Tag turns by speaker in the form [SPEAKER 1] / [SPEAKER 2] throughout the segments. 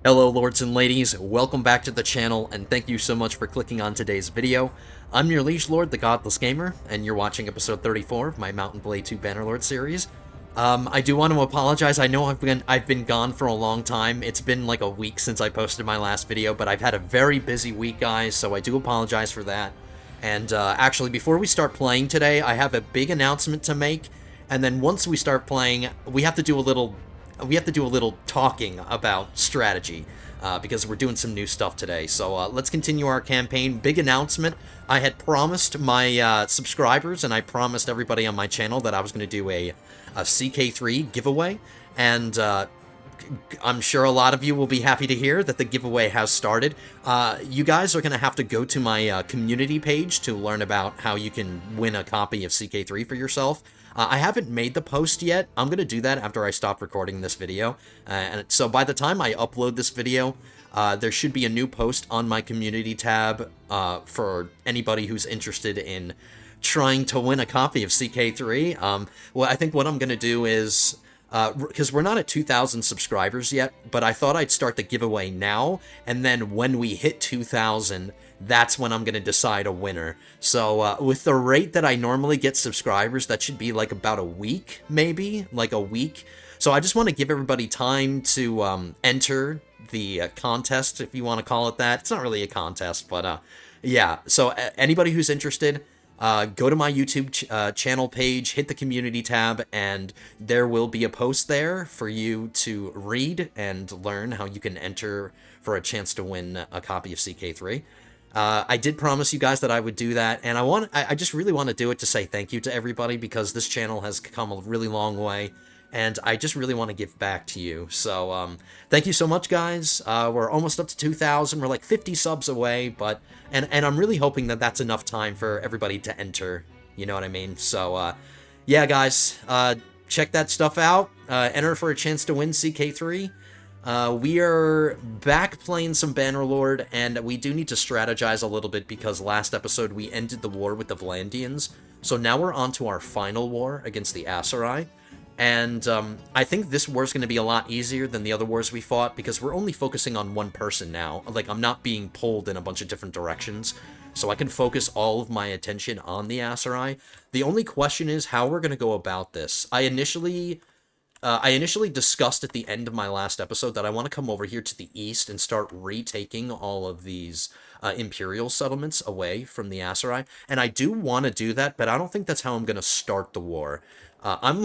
[SPEAKER 1] Hello lords and ladies, welcome back to the channel and thank you so much for clicking on today's video. I'm your liege lord, the Godless Gamer, and you're watching episode 34 of my Mountain Blade 2 Bannerlord series. I do want to apologize. I know I've been gone for a long time. It's been like a week since I posted my last video, but I've had a very busy week, guys, so I do apologize for that. And actually, before we start playing today, I have a big announcement to make, and then once we start playing, we have to do a little talking about strategy, because we're doing some new stuff today. So let's continue our campaign. Big announcement. I had promised my subscribers, and I promised everybody on my channel that I was going to do a CK3 giveaway, and I'm sure a lot of you will be happy to hear that the giveaway has started. You guys are going to have to go to my community page to learn about how you can win a copy of CK3 for yourself. I haven't made the post yet. I'm going to do that after I stop recording this video. And so by the time I upload this video, there should be a new post on my community tab for anybody who's interested in trying to win a copy of CK3. Well, I think what I'm going to do is, because we're not at 2,000 subscribers yet, but I thought I'd start the giveaway now, and then when we hit 2,000, that's when I'm going to decide a winner. So with the rate that I normally get subscribers, that should be like about a week, maybe, like a week. So I just want to give everybody time to enter the contest, if you want to call it that. It's not really a contest, but yeah. So anybody who's interested, go to my YouTube channel page, hit the community tab, and there will be a post there for you to read and learn how you can enter for a chance to win a copy of CK3. I did promise you guys that I would do that, and I just really want to do it to say thank you to everybody, because this channel has come a really long way, and I just really want to give back to you. So, thank you so much, guys. We're almost up to 2,000. We're like 50 subs away, but, and I'm really hoping that that's enough time for everybody to enter, you know what I mean? So, yeah, guys, check that stuff out. Enter for a chance to win CK3. We are back playing some Bannerlord, and we do need to strategize a little bit, because last episode we ended the war with the Vlandians. So now we're on to our final war against the Aserai. And I think this war is going to be a lot easier than the other wars we fought, because we're only focusing on one person now. Like, I'm not being pulled in a bunch of different directions, so I can focus all of my attention on the Aserai. The only question is how we're going to go about this. I initially discussed at the end of my last episode that I want to come over here to the east and start retaking all of these imperial settlements away from the Aserai. And I do want to do that, but I don't think that's how I'm going to start the war. I'm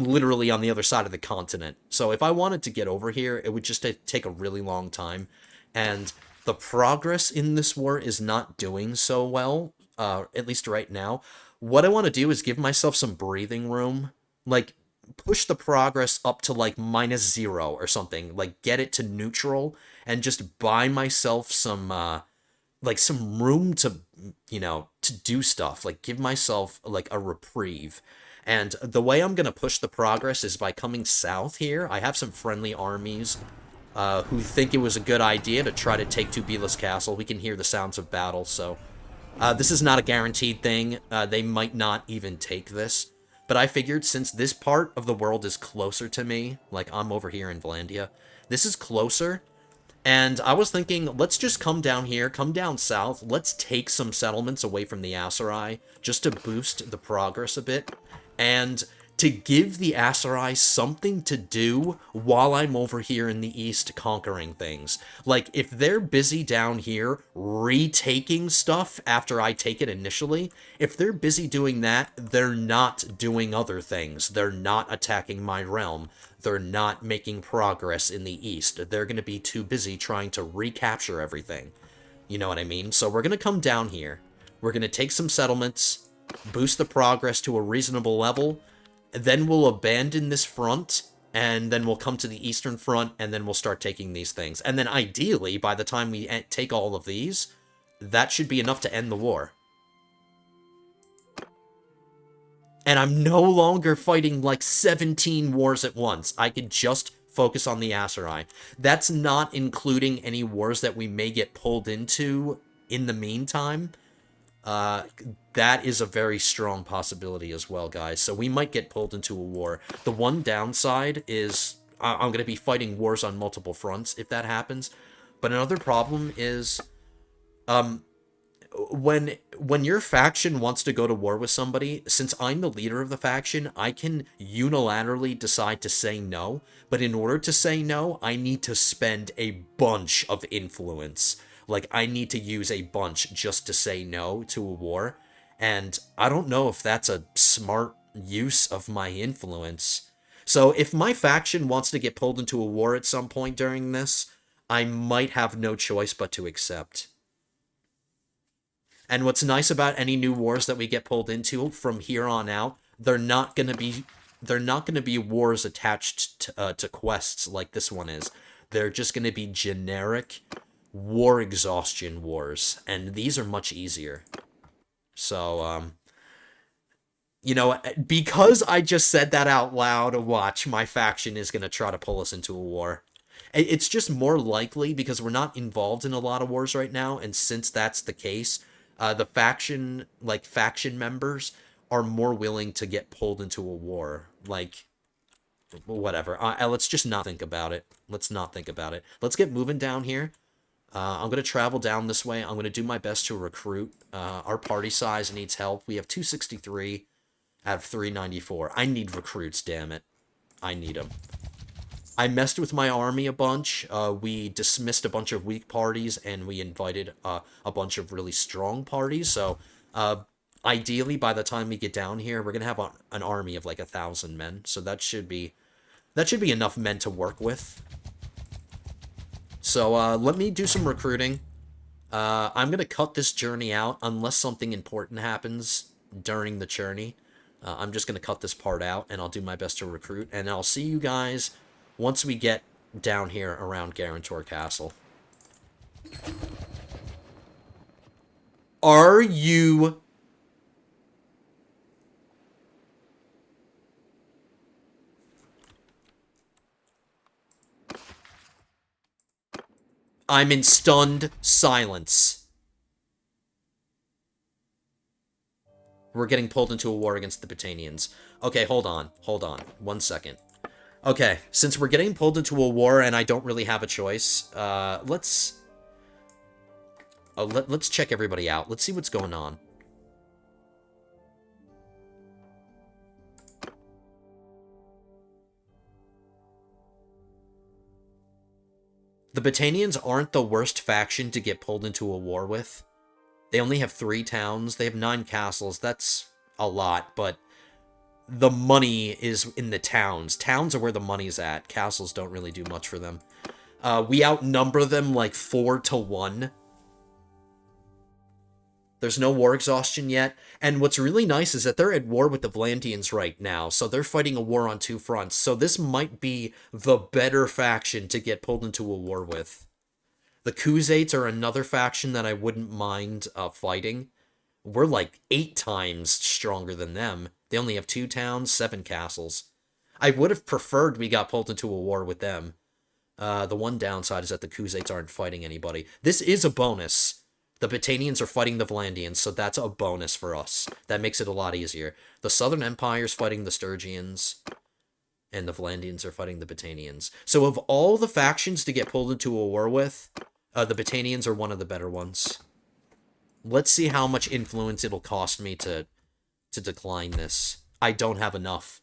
[SPEAKER 1] literally on the other side of the continent. So if I wanted to get over here, it would just take a really long time. And the progress in this war is not doing so well, at least right now. What I want to do is give myself some breathing room. Like, push the progress up to like -0 or something, like get it to neutral, and just buy myself some like some room to, you know, to do stuff, like give myself like a reprieve. And the way I'm gonna push the progress is by coming south here. I have some friendly armies who think it was a good idea to try to take Tubilis Castle. We can hear the sounds of battle, so this is not a guaranteed thing. They might not even take this. But I figured, since this part of the world is closer to me, like I'm over here in Vlandia, this is closer, and I was thinking, let's just come down here, come down south, let's take some settlements away from the Aserai, just to boost the progress a bit, and to give the Aserai something to do while I'm over here in the east conquering things. Like, if they're busy down here retaking stuff after I take it initially, if they're busy doing that, they're not doing other things. They're not attacking my realm. They're not making progress in the east. They're going to be too busy trying to recapture everything. You know what I mean? So we're going to come down here. We're going to take some settlements, boost the progress to a reasonable level, then we'll abandon this front, and then we'll come to the eastern front, and then we'll start taking these things. And then ideally, by the time we take all of these, that should be enough to end the war. And I'm no longer fighting like 17 wars at once. I could just focus on the Aserai. That's not including any wars that we may get pulled into in the meantime. That is a very strong possibility as well, guys. So we might get pulled into a war. The one downside is I'm going to be fighting wars on multiple fronts if that happens. But another problem is, um, when your faction wants to go to war with somebody, since I'm the leader of the faction, I can unilaterally decide to say no. But in order to say no, I need to spend a bunch of influence. Like, I need to use a bunch just to say no to a war. And I don't know if that's a smart use of my influence. So if my faction wants to get pulled into a war at some point during this, I might have no choice but to accept. And what's nice about any new wars that we get pulled into from here on out, they're not gonna be wars attached to quests like this one is. They're just gonna be generic war exhaustion wars, and these are much easier. So, you know, because I just said that out loud, watch, my faction is gonna try to pull us into a war. It's just more likely because we're not involved in a lot of wars right now, and since that's the case, the faction members are more willing to get pulled into a war. Like, whatever. Let's just not think about it. Let's not think about it. Let's get moving down here. I'm going to travel down this way. I'm going to do my best to recruit. Our party size needs help. We have 263 out of 394. I need recruits, damn it. I need them. I messed with my army a bunch. We dismissed a bunch of weak parties, and we invited a bunch of really strong parties. So, ideally, by the time we get down here, we're gonna have an army of like 1,000 men. So that should be enough men to work with. So let me do some recruiting. I'm gonna cut this journey out unless something important happens during the journey. I'm just gonna cut this part out, and I'll do my best to recruit. And I'll see you guys once we get down here around Guarantor Castle. Are you... I'm in stunned silence. We're getting pulled into a war against the Britannians. Okay, hold on. 1 second. Okay, since we're getting pulled into a war and I don't really have a choice, let's check everybody out. Let's see what's going on. The Britannians aren't the worst faction to get pulled into a war with. They only have 3 towns. They have 9 castles. That's a lot, but the money is in the towns. Towns are where the money's at. Castles don't really do much for them. We outnumber them like 4-1. There's no war exhaustion yet. And what's really nice is that they're at war with the Vlandians right now. So they're fighting a war on 2 fronts. So this might be the better faction to get pulled into a war with. The Khuzaits are another faction that I wouldn't mind fighting. We're like 8 times stronger than them. They only have 2 towns, 7 castles. I would have preferred we got pulled into a war with them. The one downside is that the Khuzaits aren't fighting anybody. This is a bonus. The Britannians are fighting the Vlandians, so that's a bonus for us. That makes it a lot easier. The Southern Empire's fighting the Sturgians, and the Vlandians are fighting the Britannians. So of all the factions to get pulled into a war with, the Britannians are one of the better ones. Let's see how much influence it'll cost me to decline this. I don't have enough.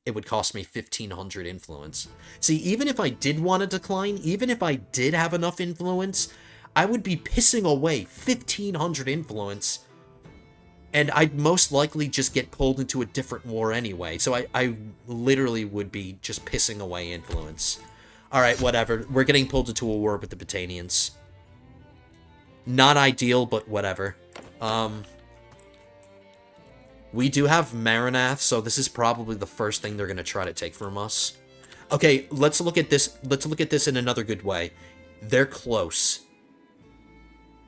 [SPEAKER 1] It would cost me 1,500 influence. See, even if I did want to decline, even if I did have enough influence, I would be pissing away 1,500 influence, and I'd most likely just get pulled into a different war anyway. So I literally would be just pissing away influence. Alright, whatever. We're getting pulled into a war with the Britannians. Not ideal, but whatever. We do have Maranath, so this is probably the first thing they're going to try to take from us. Okay, let's look at this. Let's look at this in another good way. They're close.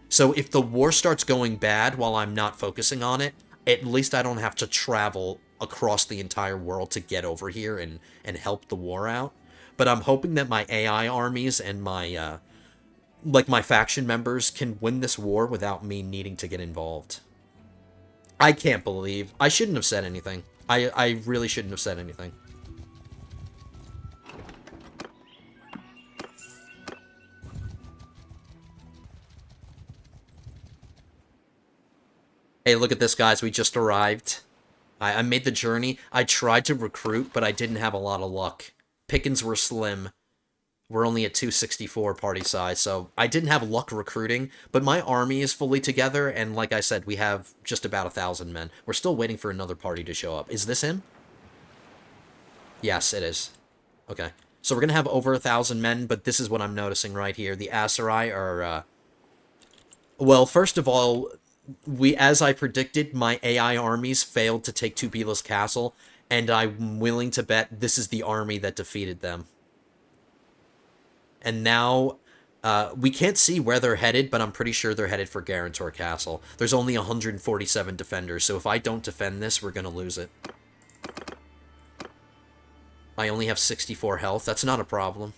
[SPEAKER 1] So if the war starts going bad while I'm not focusing on it, at least I don't have to travel across the entire world to get over here and help the war out. But I'm hoping that my AI armies and my, my faction members can win this war without me needing to get involved. I can't believe... I shouldn't have said anything. I really shouldn't have said anything. Hey, look at this, guys. We just arrived. I made the journey. I tried to recruit, but I didn't have a lot of luck. Pickings were slim. We're only at 264 party size, so I didn't have luck recruiting, but my army is fully together, and like I said, we have just about 1,000 men. We're still waiting for another party to show up. Is this him? Yes, it is. Okay. So we're going to have over 1,000 men, but this is what I'm noticing right here. The Aserai are, well, first of all, as I predicted, my AI armies failed to take Tubila's castle, and I'm willing to bet this is the army that defeated them. And now, we can't see where they're headed, but I'm pretty sure they're headed for Garantor Castle. There's only 147 defenders, so if I don't defend this, we're going to lose it. I only have 64 health. That's not a problem.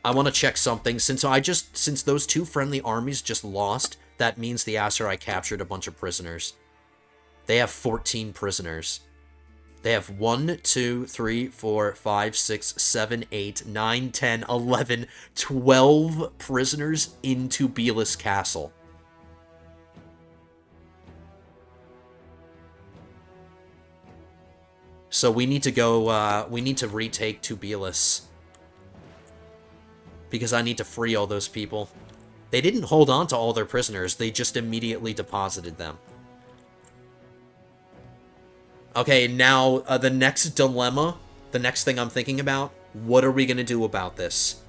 [SPEAKER 1] I want to check something. Since those two friendly armies just lost, that means the Aserai captured a bunch of prisoners. They have 14 prisoners. They have 1, 2, 3, 4, 5, 6, 7, 8, 9, 10, 11, 12 prisoners in Tubila's castle. So we need to go, we need to retake Tubilis. Because I need to free all those people. They didn't hold on to all their prisoners, they just immediately deposited them. Okay, now, the next dilemma, the next thing I'm thinking about, what are we going to do about this?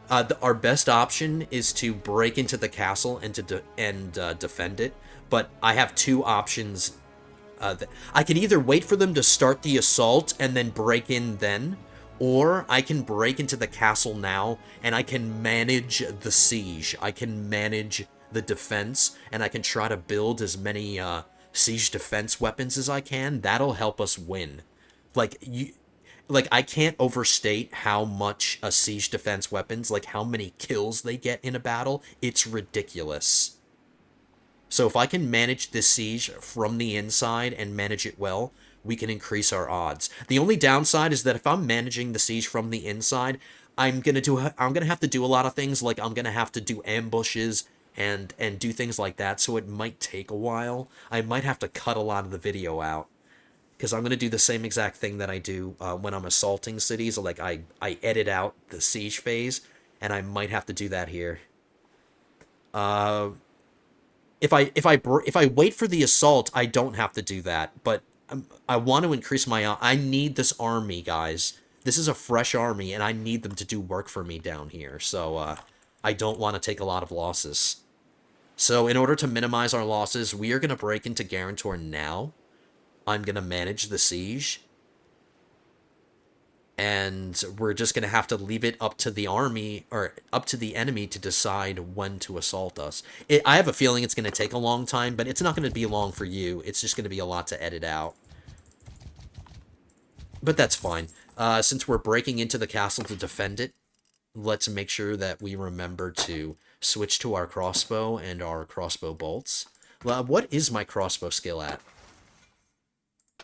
[SPEAKER 1] Our best option is to break into the castle and to defend it, but I have two options. I can either wait for them to start the assault and then break in then, or I can break into the castle now and I can manage the siege. I can manage the defense, and I can try to build as many siege defense weapons as I can. That'll help us win. Like, I can't overstate how much a siege defense weapons, like how many kills they get in a battle. It's ridiculous. So if I can manage this siege from the inside and manage it well, we can increase our odds. The only downside is that if I'm managing the siege from the inside, I'm gonna have to do a lot of things. Like, I'm gonna have to do ambushes and do things like that, so it might take a while. I might have to cut a lot of the video out, because I'm going to do the same exact thing that I do when I'm assaulting cities. Like, I edit out the siege phase, and I might have to do that here. If I wait for the assault, I don't have to do that, but I want to increase my... I need this army, guys. This is a fresh army, and I need them to do work for me down here, so I don't want to take a lot of losses. So in order to minimize our losses, we are going to break into Garantor now. I'm going to manage the siege. And we're just going to have to leave it up to the army, or up to the enemy, to decide when to assault us. I have a feeling it's going to take a long time, but it's not going to be long for you. It's just going to be a lot to edit out. But that's fine. Since we're breaking into the castle to defend it, let's make sure that we remember to switch to our crossbow and our crossbow bolts. What is my crossbow skill at?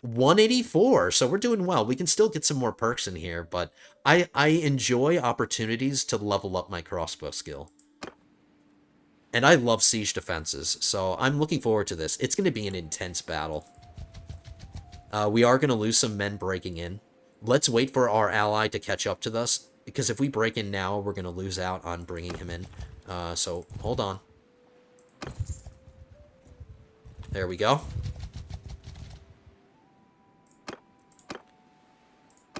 [SPEAKER 1] 184, so we're doing well. We can still get some more perks in here, but I enjoy opportunities to level up my crossbow skill. And I love siege defenses, so I'm looking forward to this. It's going to be an intense battle. We are going to lose some men breaking in. Let's wait for our ally to catch up to us, because if we break in now, we're going to lose out on bringing him in. So, hold on. There we go.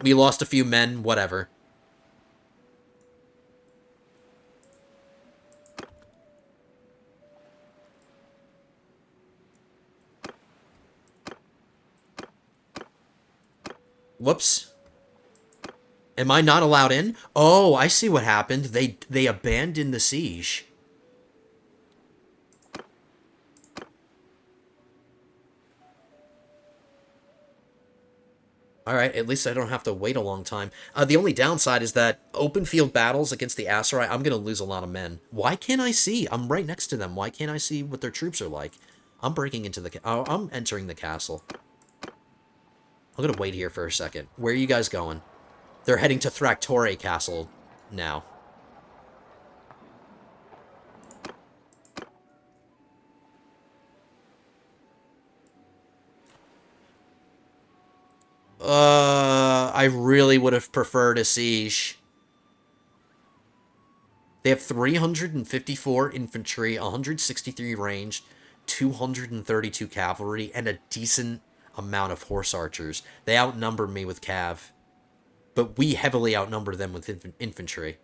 [SPEAKER 1] We lost a few men, whatever. Whoops. Am I not allowed in? Oh, I see what happened. They abandoned the siege. Alright, at least I don't have to wait a long time. The only downside is that open field battles against the Aserai, I'm going to lose a lot of men. Why can't I see? I'm right next to them. Why can't I see what their troops are like? I'm breaking into the... I'm entering the castle. I'm going to wait here for a second. Where are you guys going? They're heading to Thractore Castle now. I really would have preferred a siege. They have 354 infantry, 163 ranged, 232 cavalry, and a decent amount of horse archers. They outnumber me with cav, but we heavily outnumber them with infantry.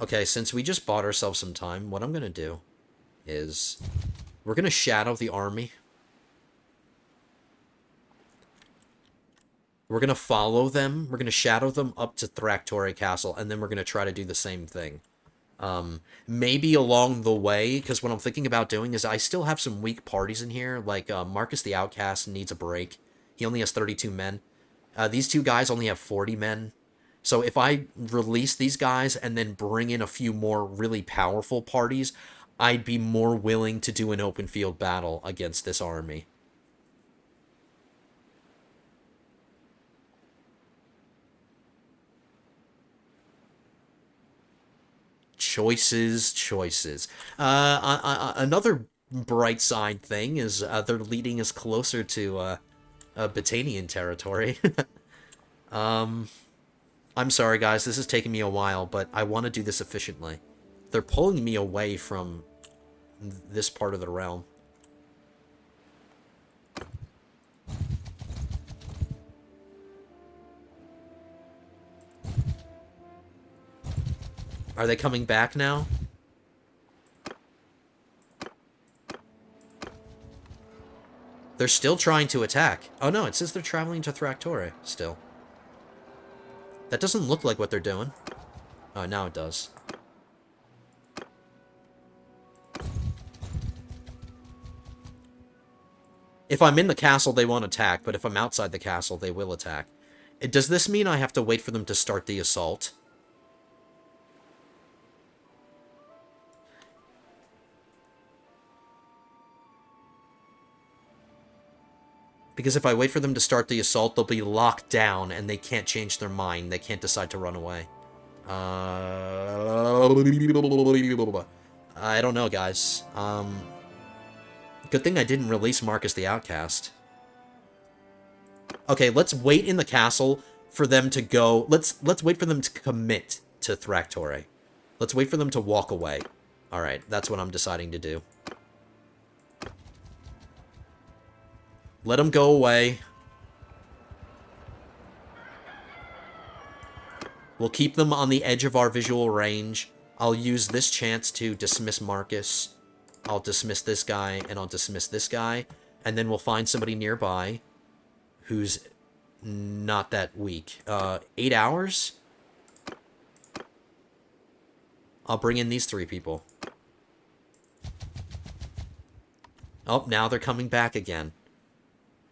[SPEAKER 1] Okay, since we just bought ourselves some time, what I'm going to do is we're going to shadow the army. We're going to follow them. We're going to shadow them up to Thractore Castle, and then we're going to try to do the same thing. Maybe along the way, because what I'm thinking about doing is I still have some weak parties in here, like Marcus the Outcast needs a break. He only has 32 men. These two guys only have 40 men. So if I release these guys and then bring in a few more really powerful parties, I'd be more willing to do an open field battle against this army. Choices. Another bright side thing is they're leading us closer to Batanian territory. I'm sorry, guys. This is taking me a while, but I want to do this efficiently. They're pulling me away from this part of the realm. Are they coming back now? They're still trying to attack. Oh no, it says they're traveling to Thractore still. That doesn't look like what they're doing. Oh, now it does. If I'm in the castle, they won't attack, but if I'm outside the castle, they will attack. Does this mean I have to wait for them to start the assault? Because if I wait for them to start the assault, they'll be locked down, and they can't change their mind. They can't decide to run away. I don't know, guys. Good thing I didn't release Marcus the Outcast. Okay, let's wait in the castle for them to go... Let's wait for them to commit to Thractore. Let's wait for them to walk away. Alright, that's what I'm deciding to do. Let them go away. We'll keep them on the edge of our visual range. I'll use this chance to dismiss Marcus. I'll dismiss this guy, and I'll dismiss this guy. And then we'll find somebody nearby who's not that weak. 8 hours? I'll bring in these 3 people. Oh, now they're coming back again.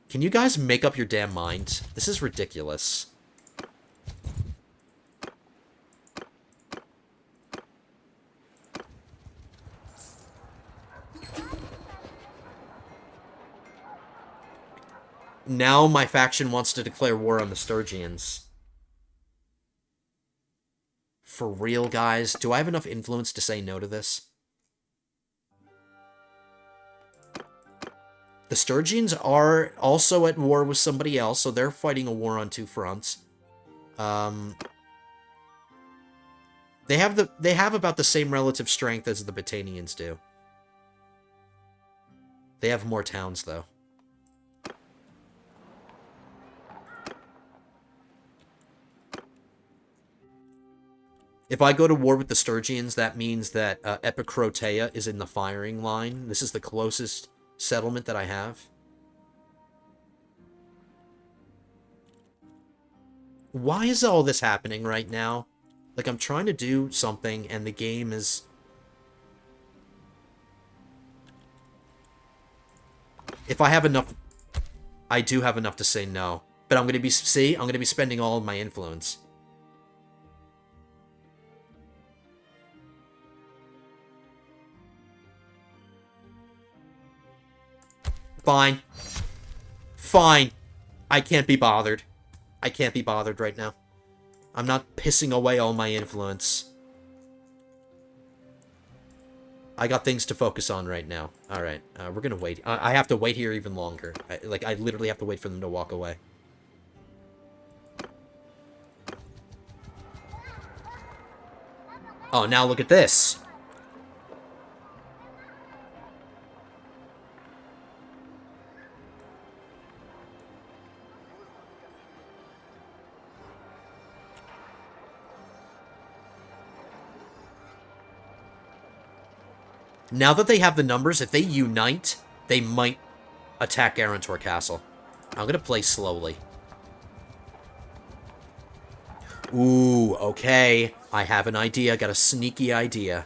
[SPEAKER 1] Can you guys make up your damn minds? This is ridiculous. Now my faction wants to declare war on the Sturgians. For real, guys? Do I have enough influence to say no to this? The Sturgians are also at war with somebody else, so they're fighting a war on 2 fronts. They have about the same relative strength as the Batanians do. They have more towns, though. If I go to war with the Sturgians, that means that Epicrotea is in the firing line. This is the closest settlement that I have. Why is all this happening right now? Like, I'm trying to do something, and the game is... If I have enough... I do have enough to say no. But I'm going to be... See? I'm going to be spending all of my influence. Fine. Fine. I can't be bothered. I can't be bothered right now. I'm not pissing away all my influence. I got things to focus on right now. Alright, we're gonna wait. I have to wait here even longer. I literally have to wait for them to walk away. Oh, now look at this. Now that they have the numbers, if they unite, they might attack Garantor Castle. I'm gonna play slowly. Ooh, okay. I have an idea. Got a sneaky idea.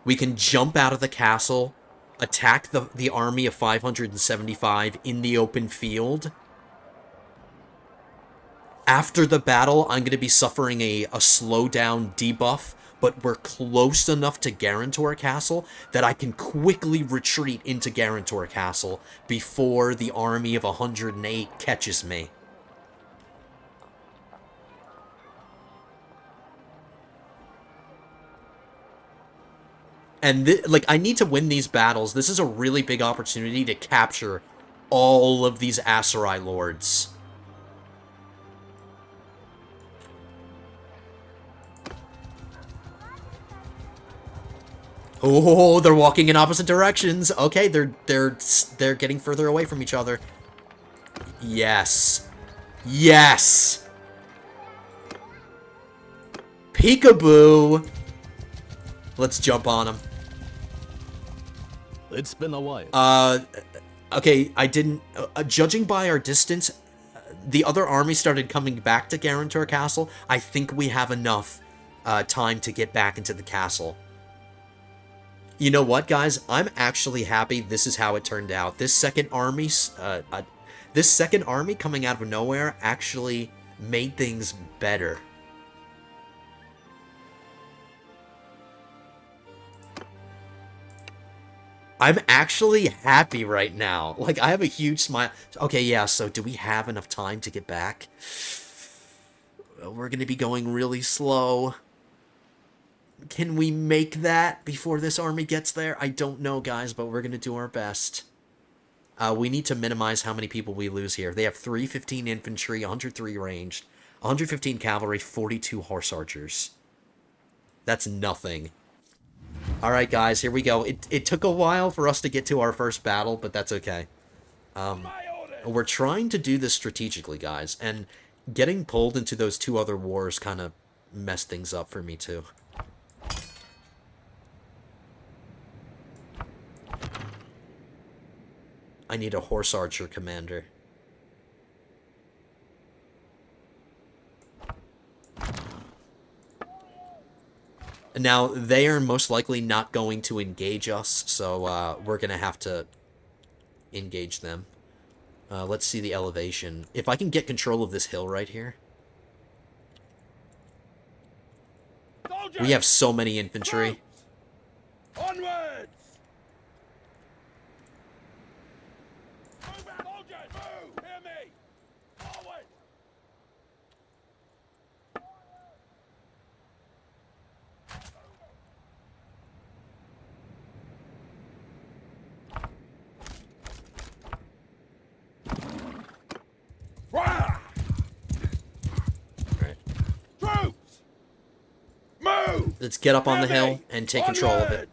[SPEAKER 1] We can jump out of the castle, attack the army of 575 in the open field. After the battle, I'm going to be suffering a slowdown debuff, but we're close enough to Garantor Castle that I can quickly retreat into Garantor Castle before the army of 108 catches me. And, like, I need to win these battles. This is a really big opportunity to capture all of these Aserai lords. Oh, they're walking in opposite directions. Okay, they're getting further away from each other. Yes. Yes. Peekaboo. Let's jump on them.
[SPEAKER 2] It's been a while.
[SPEAKER 1] Okay, I didn't... judging by our distance, the other army started coming back to Garantor Castle. I think we have enough time to get back into the castle. You know what, guys? I'm actually happy this is how it turned out. This second army coming out of nowhere actually made things better. I'm actually happy right now. Like, I have a huge smile. Okay, yeah, so do we have enough time to get back? We're going to be going really slow. Can we make that before this army gets there? I don't know, guys, but we're going to do our best. We need to minimize how many people we lose here. They have 315 infantry, 103 ranged, 115 cavalry, 42 horse archers. That's nothing. Alright, guys, here we go. It took a while for us to get to our first battle, but that's okay. We're trying to do this strategically, guys, and getting pulled into those two other wars kind of messed things up for me, too. I need a horse archer commander. Now, they are most likely not going to engage us, so we're going to have to engage them. Let's see the elevation. If I can get control of this hill right here. Soldiers! We have so many infantry.
[SPEAKER 3] Onwards! Soldiers, move! Hear me! Forward!
[SPEAKER 1] Let's get up on the hill and take control of it.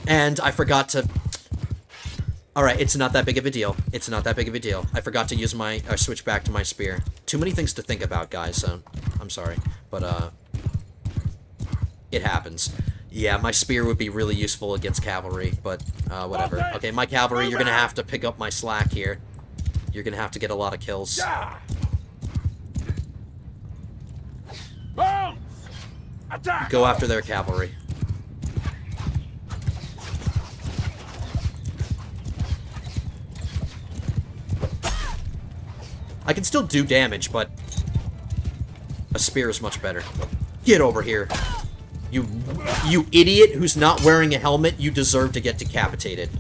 [SPEAKER 1] And I forgot to... Alright, it's not that big of a deal. It's not that big of a deal. I forgot to use my... switch back to my spear. Too many things to think about, guys, so... I'm sorry. But, it happens. Yeah, my spear would be really useful against cavalry, but, whatever. Okay, my cavalry, you're gonna have to pick up my slack here. You're gonna have to get a lot of kills. Go after their cavalry. I can still do damage, but a spear is much better. Get over here. You idiot who's not wearing a helmet, you deserve to get decapitated.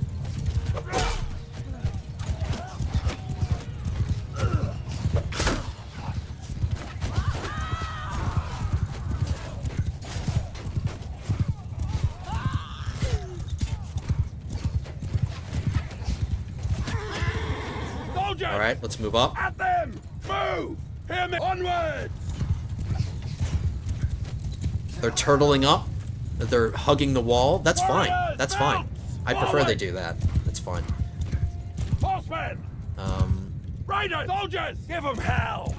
[SPEAKER 3] Soldiers!
[SPEAKER 1] Alright, let's move up.
[SPEAKER 3] At them! Move! Hear me! Onwards!
[SPEAKER 1] They're turtling up. They're hugging the wall. That's fine. That's fine. I prefer they do that. That's fine.
[SPEAKER 3] Horsemen! Riders! Soldiers! Give them hell!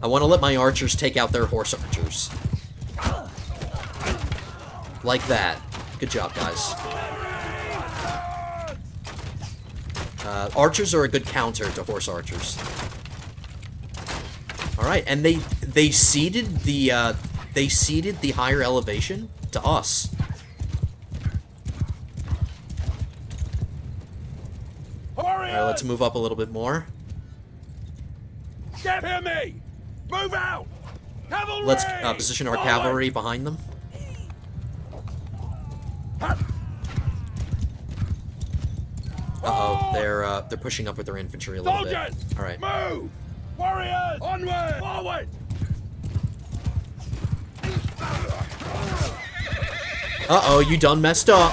[SPEAKER 1] I want to let my archers take out their horse archers. Like that. Good job, guys. Archers are a good counter to horse archers. All right, and they ceded the higher elevation to us. All right, let's move up a little bit more.
[SPEAKER 3] Get hear me! Move out! Cavalry!
[SPEAKER 1] Let's position our cavalry behind them. Uh-oh, they're pushing up with their infantry a little
[SPEAKER 3] Soldiers!
[SPEAKER 1] bit. All right.
[SPEAKER 3] Move! Warriors! Onward! Forward!
[SPEAKER 1] Uh-oh, you done messed up.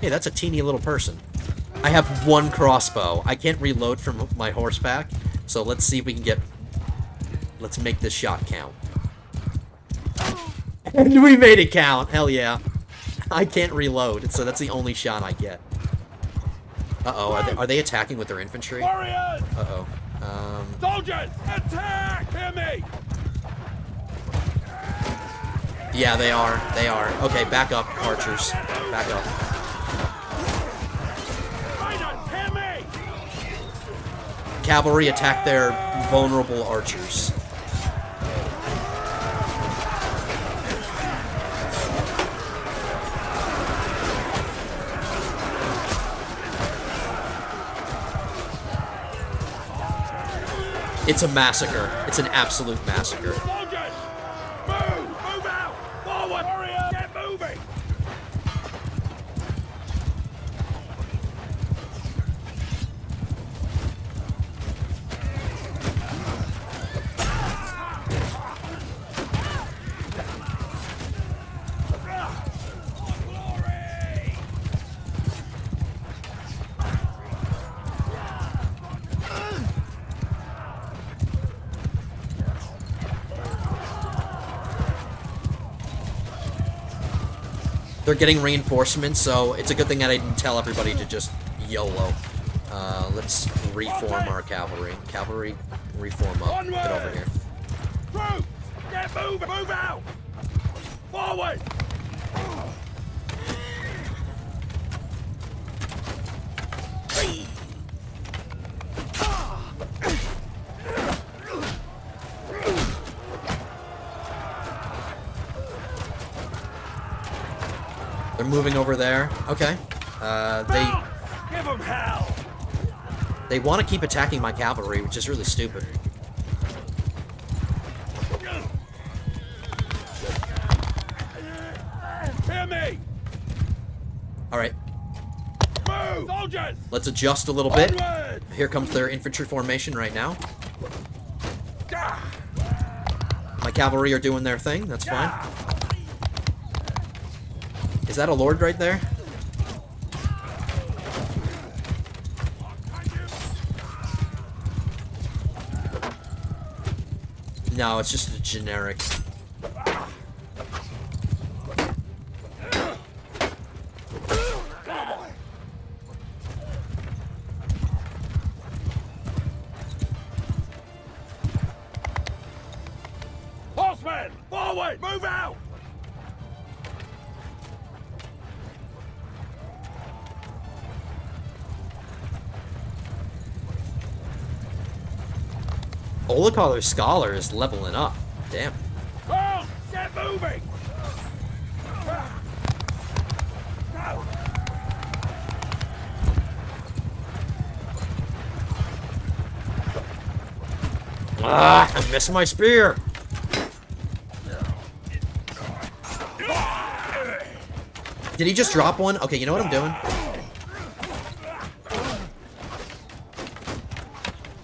[SPEAKER 1] Hey, that's a teeny little person. I have one crossbow. I can't reload from my horseback, so let's see if we can get... Let's make this shot count. And we made it count. Hell yeah. I can't reload, so that's the only shot I get. Uh-oh, are they attacking with their infantry?
[SPEAKER 3] Warriors!
[SPEAKER 1] Uh-oh.
[SPEAKER 3] Soldiers! Attack! Hear me!
[SPEAKER 1] Yeah, they are. They are. Okay, back up, archers. Back up.
[SPEAKER 3] Riders! Hear me!
[SPEAKER 1] Cavalry attack their vulnerable archers. It's a massacre. It's an absolute massacre.
[SPEAKER 3] Soldiers! Move! Move out! Forward! Warriors! Get moving! Glory!
[SPEAKER 1] They're getting reinforcements, so it's a good thing that I didn't tell everybody to just YOLO. Let's reform our cavalry. Cavalry, reform up. Get over here.
[SPEAKER 3] Troops! Get moving! Move out! Forward!
[SPEAKER 1] They're moving over there. Okay.
[SPEAKER 3] Give them hell!
[SPEAKER 1] They want to keep attacking my cavalry, which is really stupid.
[SPEAKER 3] Hear me!
[SPEAKER 1] All right.
[SPEAKER 3] Move! Soldiers!
[SPEAKER 1] Let's adjust a little bit.
[SPEAKER 3] Onward!
[SPEAKER 1] Here comes their infantry formation right now. My cavalry are doing their thing. That's fine. Is that a lord right there? No, it's just a generic.
[SPEAKER 3] Horsemen! Forward! Move out!
[SPEAKER 1] Olacollar Scholar is leveling up. Damn.
[SPEAKER 3] Oh, get moving!
[SPEAKER 1] Ah, I missed my spear. Did he just drop one? Okay, you know what I'm doing?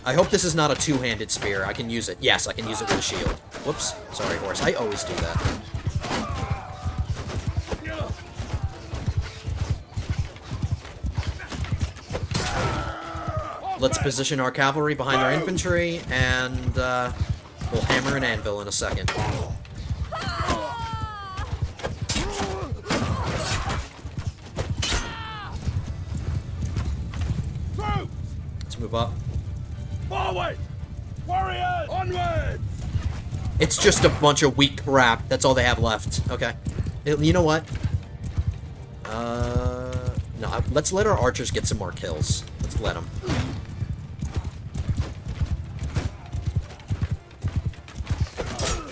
[SPEAKER 1] I hope this is not a two-handed spear. I can use it. Yes, I can use it with a shield. Whoops. Sorry, horse. I always do that. Let's position our cavalry behind our infantry, and we'll hammer an anvil in a second. Let's move up.
[SPEAKER 3] Forward! Warriors! Onwards!
[SPEAKER 1] It's just a bunch of weak crap. That's all they have left. Okay. You know what? No, let's let our archers get some more kills. Let's let them.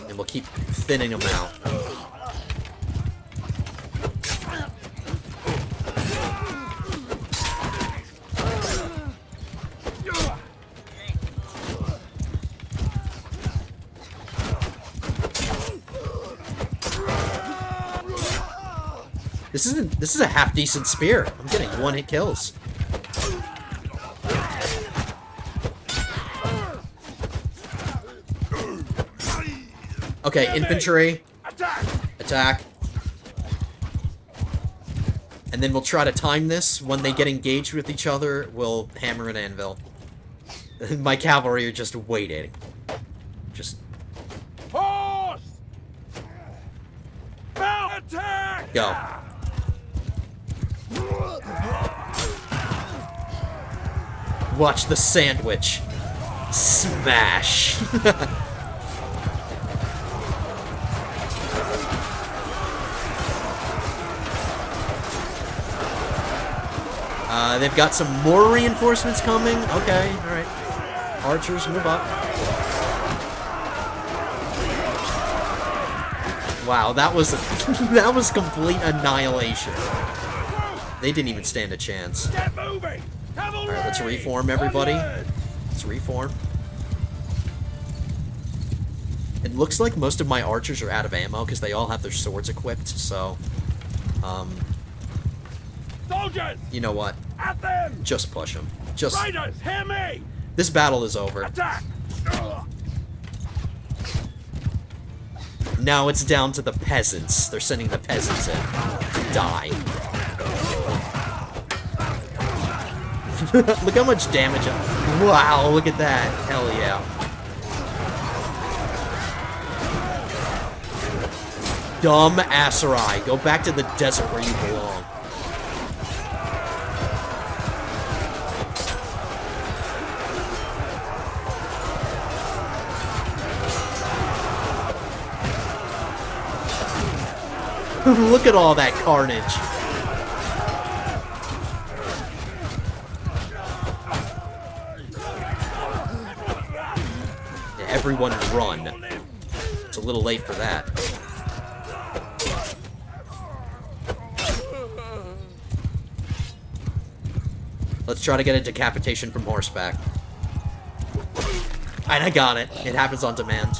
[SPEAKER 1] And we'll keep thinning them out. This is a half decent spear. I'm getting one-hit kills. Okay, infantry. Attack. And then we'll try to time this. When they get engaged with each other, we'll hammer an anvil. My cavalry are just waiting. Just...
[SPEAKER 3] Horse! Mount attack!
[SPEAKER 1] Go. Watch the sandwich. Smash. They've got some more reinforcements coming. Okay, alright. Archers, move up. Wow, that was that was complete annihilation. They didn't even stand a chance.
[SPEAKER 3] Get moving!
[SPEAKER 1] Alright, let's reform, everybody. Let's reform. It looks like most of my archers are out of ammo because they all have their swords equipped, so...
[SPEAKER 3] Soldiers!
[SPEAKER 1] You know what?
[SPEAKER 3] At them!
[SPEAKER 1] Just push them. Just...
[SPEAKER 3] Riders, hear me!
[SPEAKER 1] This battle is over.
[SPEAKER 3] Attack!
[SPEAKER 1] Now it's down to the peasants. They're sending the peasants in to die. Look how much damage. Wow, look at that. Hell yeah. Dumb Aserai. Go back to the desert where you belong. Look at all that carnage. Yeah, everyone run. It's a little late for that. Let's try to get a decapitation from horseback. And I got it. It happens on demand.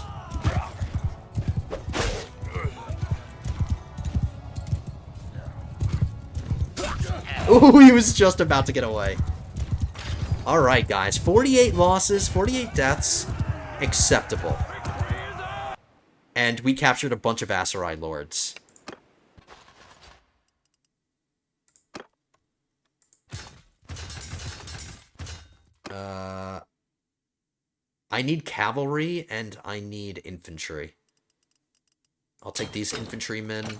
[SPEAKER 1] Ooh, he was just about to get away. Alright, guys. 48 losses, 48 deaths. Acceptable. And we captured a bunch of Aserai lords. I need cavalry, and I need infantry. I'll take these infantrymen.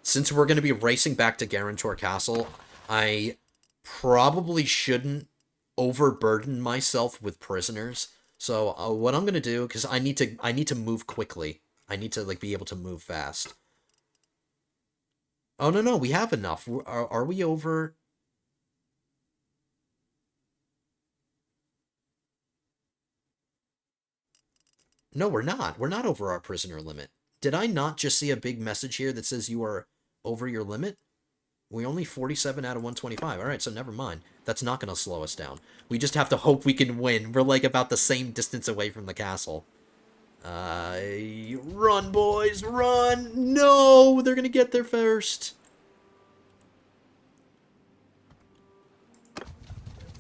[SPEAKER 1] Since we're going to be racing back to Garantor Castle, I probably shouldn't overburden myself with prisoners. So what I'm going to do, because I need to move quickly. I need to like be able to move fast. Oh no, we have enough. Are we over? No, we're not. We're not over our prisoner limit. Did I not just see a big message here that says you are over your limit? We're only 47 out of 125. Alright, so never mind. That's not going to slow us down. We just have to hope we can win. We're like about the same distance away from the castle. Run, boys, run! No! They're going to get there first.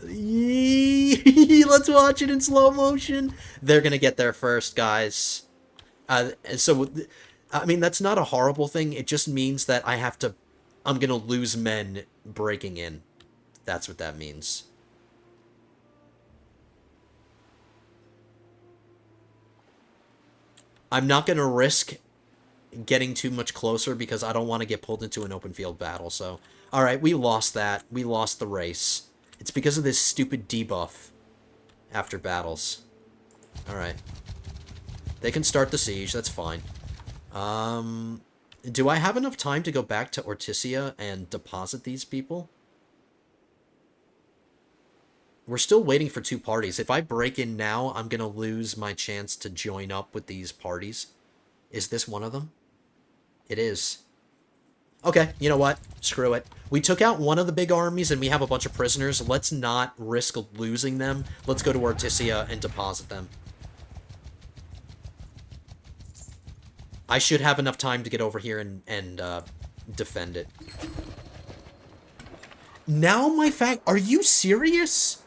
[SPEAKER 1] Let's watch it in slow motion. They're going to get there first, guys. So, I mean, that's not a horrible thing. It just means that I'm going to lose men breaking in. That's what that means. I'm not going to risk getting too much closer because I don't want to get pulled into an open field battle. So, alright, we lost that. We lost the race. It's because of this stupid debuff after battles. Alright. They can start the siege, that's fine. Do I have enough time to go back to Ortisia and deposit these people? We're still waiting for 2 parties. If I break in now, I'm gonna lose my chance to join up with these parties. Is this one of them? It is. Okay, you know what? Screw it. We took out one of the big armies and we have a bunch of prisoners. Let's not risk losing them. Let's go to Ortisia and deposit them. I should have enough time to get over here and defend it. Now my are you serious?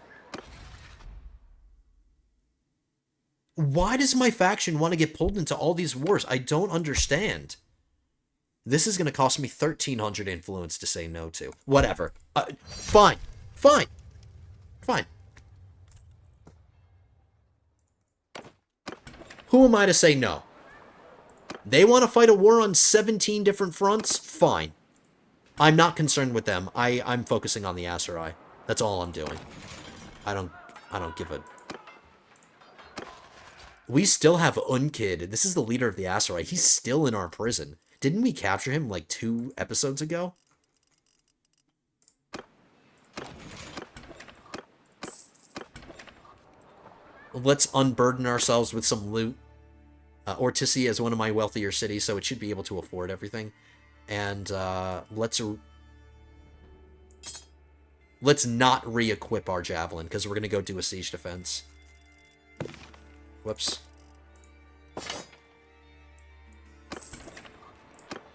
[SPEAKER 1] Why does my faction want to get pulled into all these wars? I don't understand. This is going to cost me 1,300 influence to say no to. Whatever. Fine. Fine. Fine. Who am I to say no? They want to fight a war on 17 different fronts? Fine. I'm not concerned with them. I'm focusing on the Aserai. That's all I'm doing. I don't give a... We still have Unkid. This is the leader of the Aserai. He's still in our prison. Didn't we capture him like 2 episodes ago? Let's unburden ourselves with some loot. Ortisia is one of my wealthier cities, so it should be able to afford everything. And let's not re-equip our javelin, because we're going to go do a siege defense. Whoops.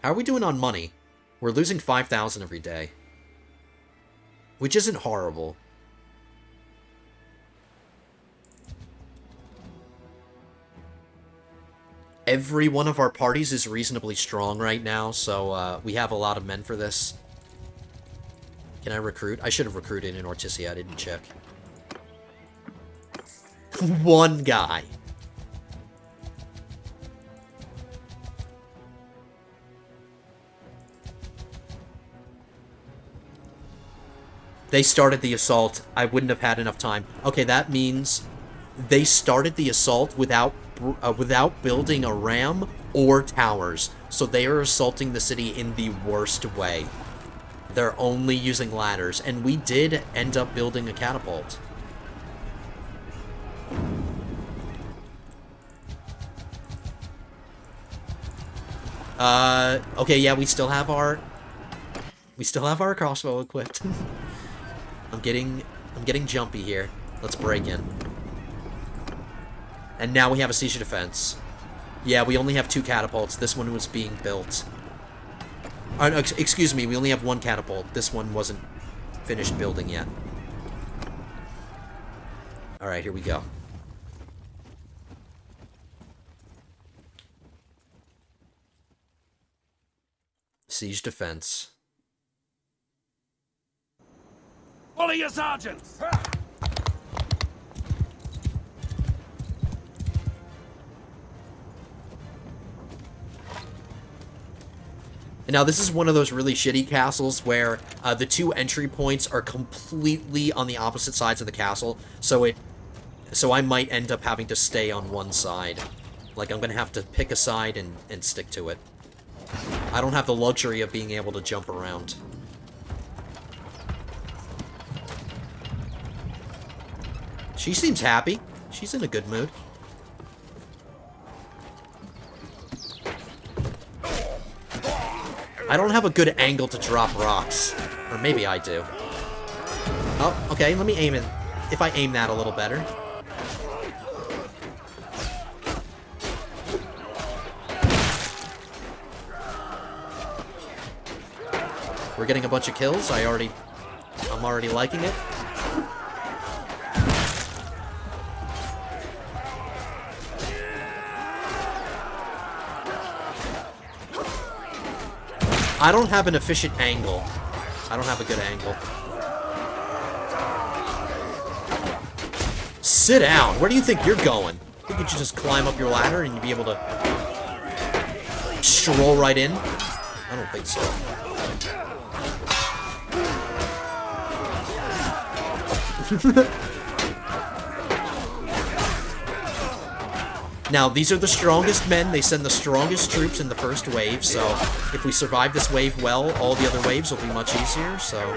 [SPEAKER 1] How are we doing on money? We're losing 5,000 every day. Which isn't horrible. Every one of our parties is reasonably strong right now, so we have a lot of men for this. Can I recruit? I should have recruited in Ortisia, I didn't check. One guy. They started the assault. I wouldn't have had enough time. Okay, that means they started the assault without building a ram or towers. So they are assaulting the city in the worst way. They're only using ladders, and we did end up building a catapult. Okay, yeah, we still have our crossbow equipped. I'm getting jumpy here. Let's break in. And now we have a siege defense. Yeah, we only have 2 catapults. This one was being built. No, excuse me, we only have 1 catapult. This one wasn't finished building yet. Alright, here we go. Siege defense.
[SPEAKER 3] Follow your sergeants!
[SPEAKER 1] And now this is one of those really shitty castles where the 2 entry points are completely on the opposite sides of the castle, so I might end up having to stay on one side. Like, I'm gonna have to pick a side and stick to it. I don't have the luxury of being able to jump around. She seems happy. She's in a good mood. I don't have a good angle to drop rocks. Or maybe I do. Oh, okay, let me aim it. If I aim that a little better. We're getting a bunch of kills. I'm already liking it. I don't have an efficient angle. I don't have a good angle. Sit down. Where do you think you're going? I think you should just climb up your ladder and you'd be able to stroll right in. I don't think so. Now, these are the strongest men. They send the strongest troops in the first wave, so if we survive this wave well, all the other waves will be much easier, so...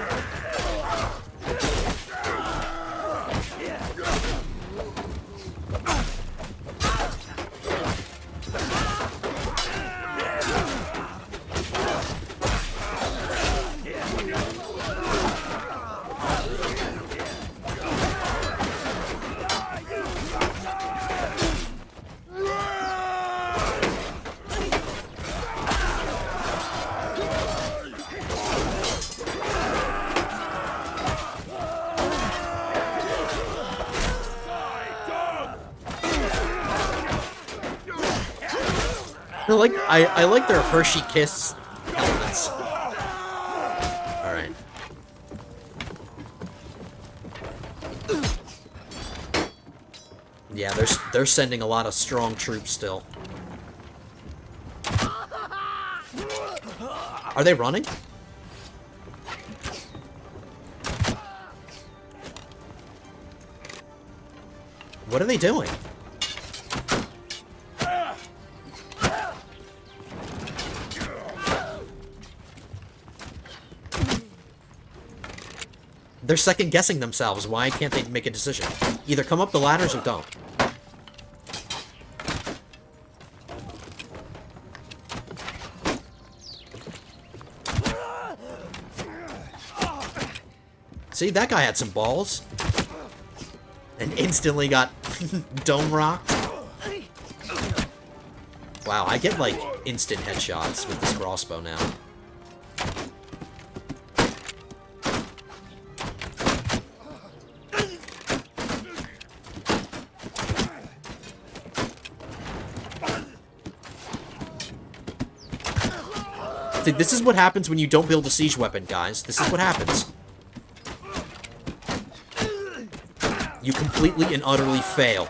[SPEAKER 1] I like their Hershey Kiss helmets. Alright. Yeah, they're sending a lot of strong troops still. Are they running? What are they doing? They're second-guessing themselves. Why can't they make a decision? Either come up the ladders or don't. See, that guy had some balls. And instantly got dome rocked. Wow, I get, like, instant headshots with this crossbow now. This is what happens when you don't build a siege weapon, guys. This is what happens. You completely and utterly fail.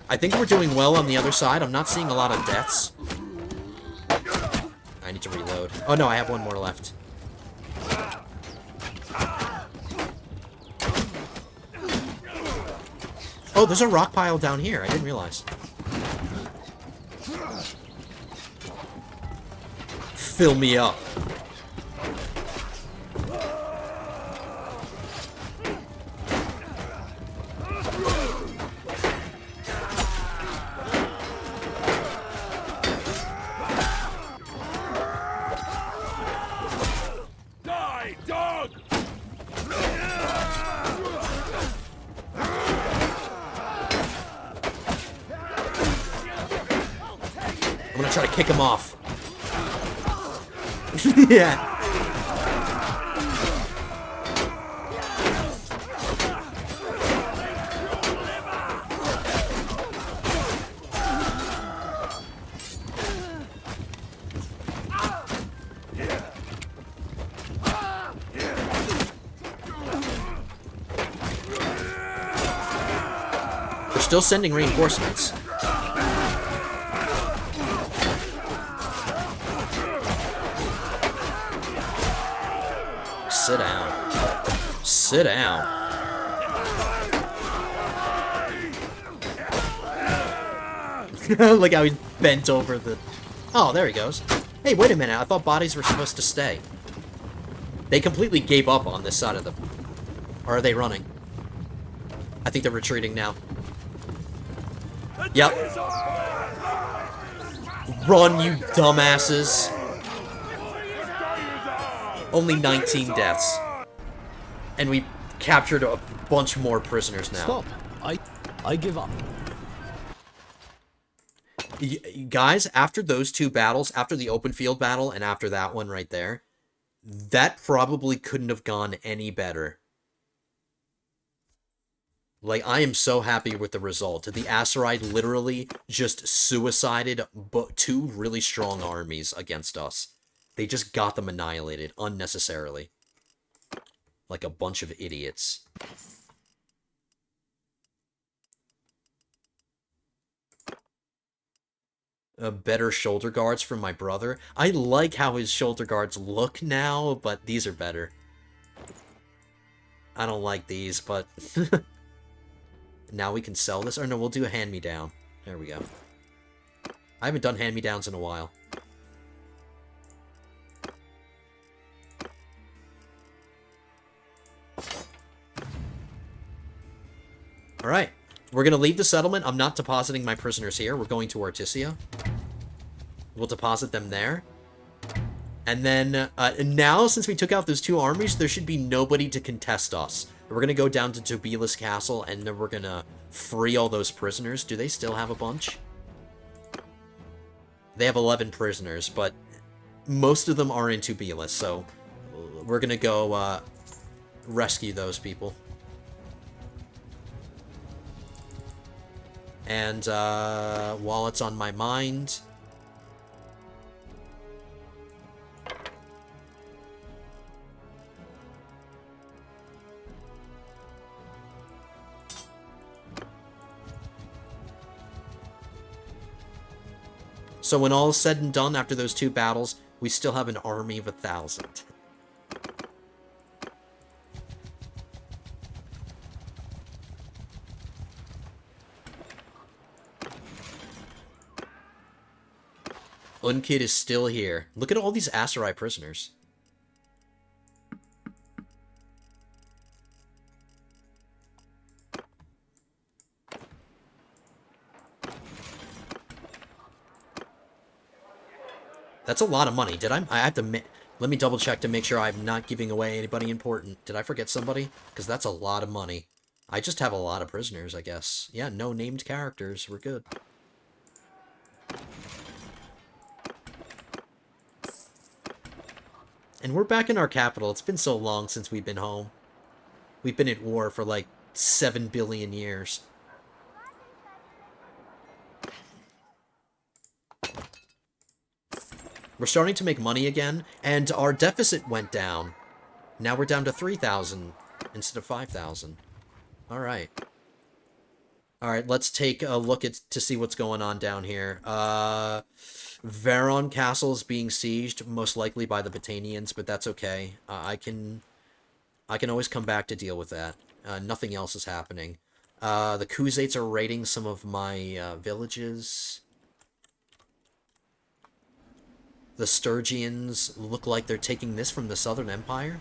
[SPEAKER 1] I think we're doing well on the other side. I'm not seeing a lot of deaths. I need to reload. Oh no, I have one more left. Oh, there's a rock pile down here. I didn't realize. Fill me up. I'm gonna try to kick him off. Yeah. They're still sending reinforcements. Sit down. Sit down. Look how he bent over the... Oh, there he goes. Hey, wait a minute. I thought bodies were supposed to stay. They completely gave up on this side of the... Or are they running? I think they're retreating now. Yep. Run, you dumbasses. Only 19 deaths. And we captured a bunch more prisoners now.
[SPEAKER 2] Stop. I give up.
[SPEAKER 1] Guys, after those two battles, after the open field battle and after that one right there, that probably couldn't have gone any better. Like, I am so happy with the result. The Aserai literally just suicided two really strong armies against us. They just got them annihilated unnecessarily. Like a bunch of idiots. Better shoulder guards for my brother. I like how his shoulder guards look now, but these are better. I don't like these, but... Now we can sell this? Or no, we'll do a hand-me-down. There we go. I haven't done hand-me-downs in a while. Alright. We're going to leave the settlement. I'm not depositing my prisoners here. We're going to Artisia. We'll deposit them there. And then, now, since we took out those two armies, there should be nobody to contest us. We're going to go down to Tobilas Castle, and then we're going to free all those prisoners. Do they still have a bunch? They have 11 prisoners, but most of them are in Tobilas, so we're going to go rescue those people. And while it's on my mind... So when all is said and done after those two battles, we still have an army of 1,000. Unkid is still here. Look at all these Aserai prisoners. That's a lot of money. Did I have to... Let me double check to make sure I'm not giving away anybody important. Did I forget somebody? Because that's a lot of money. I just have a lot of prisoners, I guess. Yeah, no named characters. We're good. And we're back in our capital. It's been so long since we've been home. We've been at war for like 7 billion years. We're starting to make money again, and our deficit went down. Now we're down to 3,000 instead of 5,000. Alright. Alright, let's take a look to see what's going on down here. Varon Castle is being sieged, most likely by the Batanians, but that's okay. I can always come back to deal with that. Nothing else is happening. The Khuzaits are raiding some of my villages. The Sturgians look like they're taking this from the Southern Empire.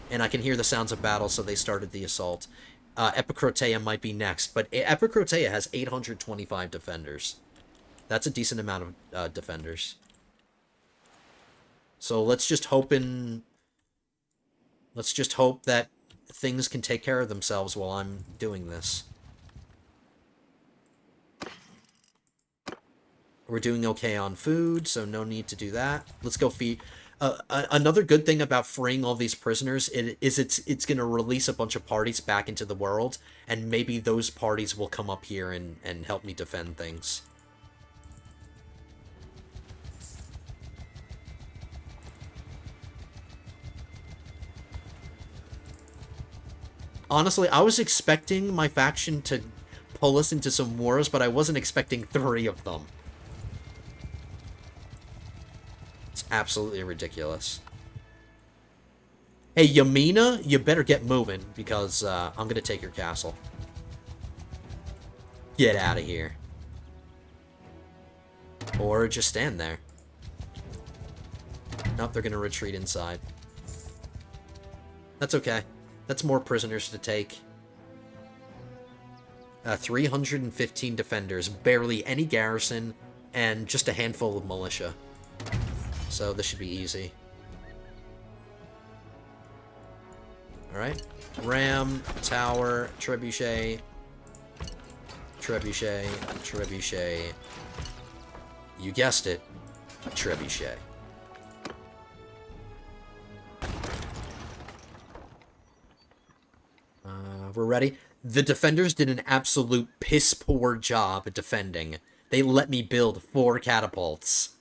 [SPEAKER 1] And I can hear the sounds of battle, so they started the assault. Epicrotea might be next, but Epicrotea has 825 defenders. That's a decent amount of defenders. So let's just hope that things can take care of themselves while I'm doing this. We're doing okay on food, so no need to do that. Let's go feed... another good thing about freeing all these prisoners is it's going to release a bunch of parties back into the world, and maybe those parties will come up here and help me defend things. Honestly, I was expecting my faction to pull us into some wars, but I wasn't expecting 3 of them. It's absolutely ridiculous. Hey, Yamina, you better get moving, because I'm going to take your castle. Get out of here. Or just stand there. Nope, they're gonna retreat inside. That's okay. That's more prisoners to take. 315 defenders, barely any garrison, and just a handful of militia. So this should be easy. Alright. Ram, tower, trebuchet, trebuchet, trebuchet. You guessed it, trebuchet. We're ready. The defenders did an absolute piss-poor job at defending. They let me build 4 catapults.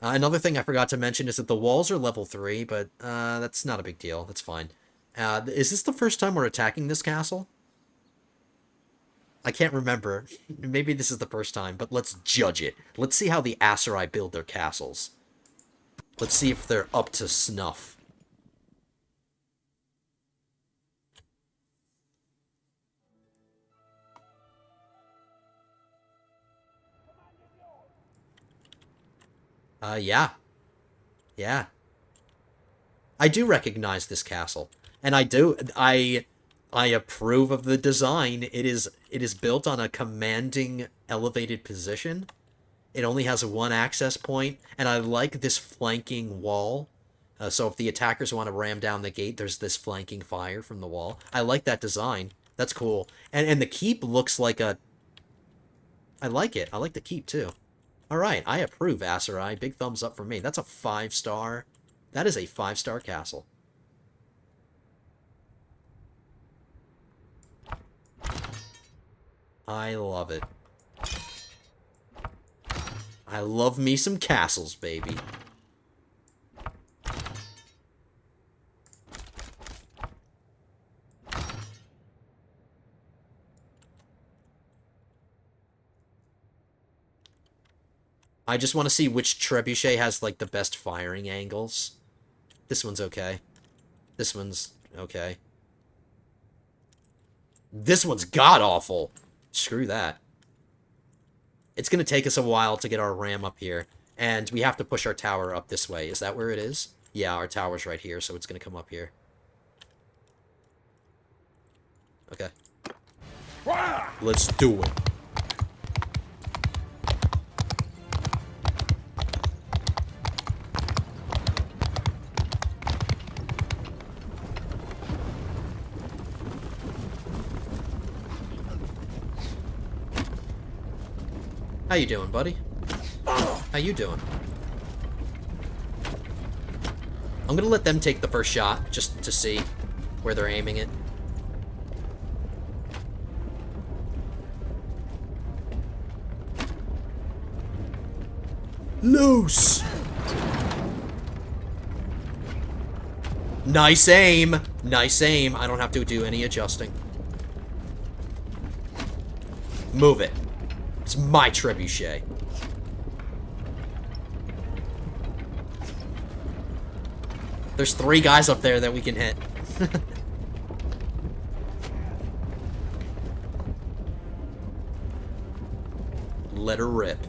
[SPEAKER 1] Another thing I forgot to mention is that the walls are level 3, but that's not a big deal. That's fine. Is this the first time we're attacking this castle? I can't remember. Maybe this is the first time, but let's judge it. Let's see how the Aserai build their castles. Let's see if they're up to snuff. Yeah. Yeah. I do recognize this castle. And I approve of the design. It is built on a commanding elevated position. It only has 1 access point, and I like this flanking wall. So if the attackers want to ram down the gate, there's this flanking fire from the wall. I like that design. That's cool. And the keep looks like a... I like it. I like the keep, too. Alright, I approve, Aserai. Big thumbs up for me. That's a 5-star. That is a 5-star castle. I love it. I love me some castles, baby. I just want to see which trebuchet has, like, the best firing angles. This one's okay. This one's okay. This one's god-awful. Screw that. It's going to take us a while to get our ram up here. And we have to push our tower up this way. Is that where it is? Yeah, our tower's right here, so it's going to come up here. Okay. Let's do it. How you doing, buddy? How you doing? I'm gonna let them take the first shot, just to see where they're aiming it. Loose! Nice aim! Nice aim. I don't have to do any adjusting. Move it. It's my trebuchet. There's 3 guys up there that we can hit. Let her rip.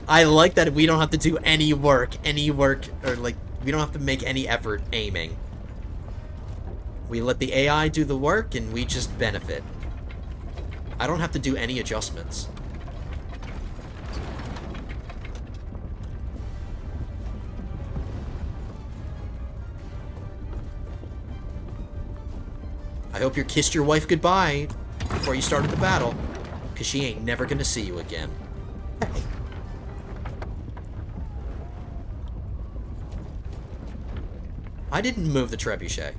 [SPEAKER 1] I like that we don't have to do any work, or like, we don't have to make any effort aiming. We let the AI do the work, and we just benefit. I don't have to do any adjustments. I hope you kissed your wife goodbye before you started the battle, because she ain't never gonna see you again. Hey. I didn't move the trebuchet.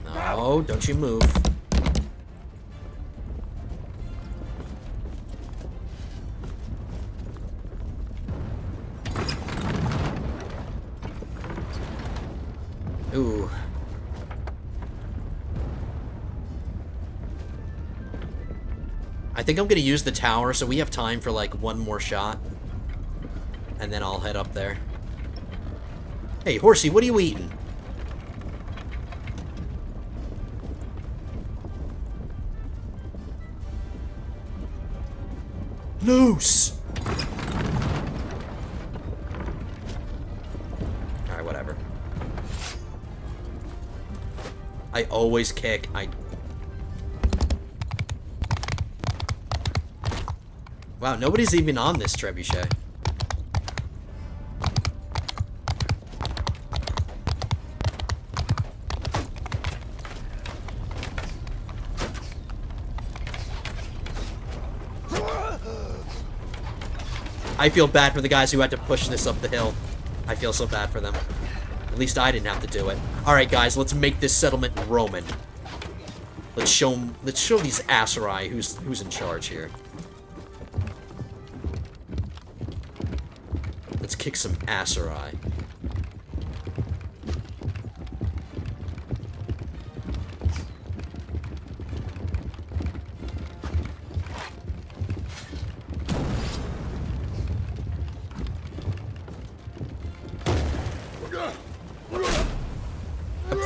[SPEAKER 1] No, don't you move. Ooh. I think I'm gonna use the tower so we have time for like 1 more shot. And then I'll head up there. Hey, horsey, what are you eating? Loose! Alright, whatever. I always kick. Wow, nobody's even on this trebuchet. I feel bad for the guys who had to push this up the hill. I feel so bad for them. At least I didn't have to do it. Alright, guys, let's make this settlement Roman. Let's show these Aserai who's in charge here. Let's kick some Aserai.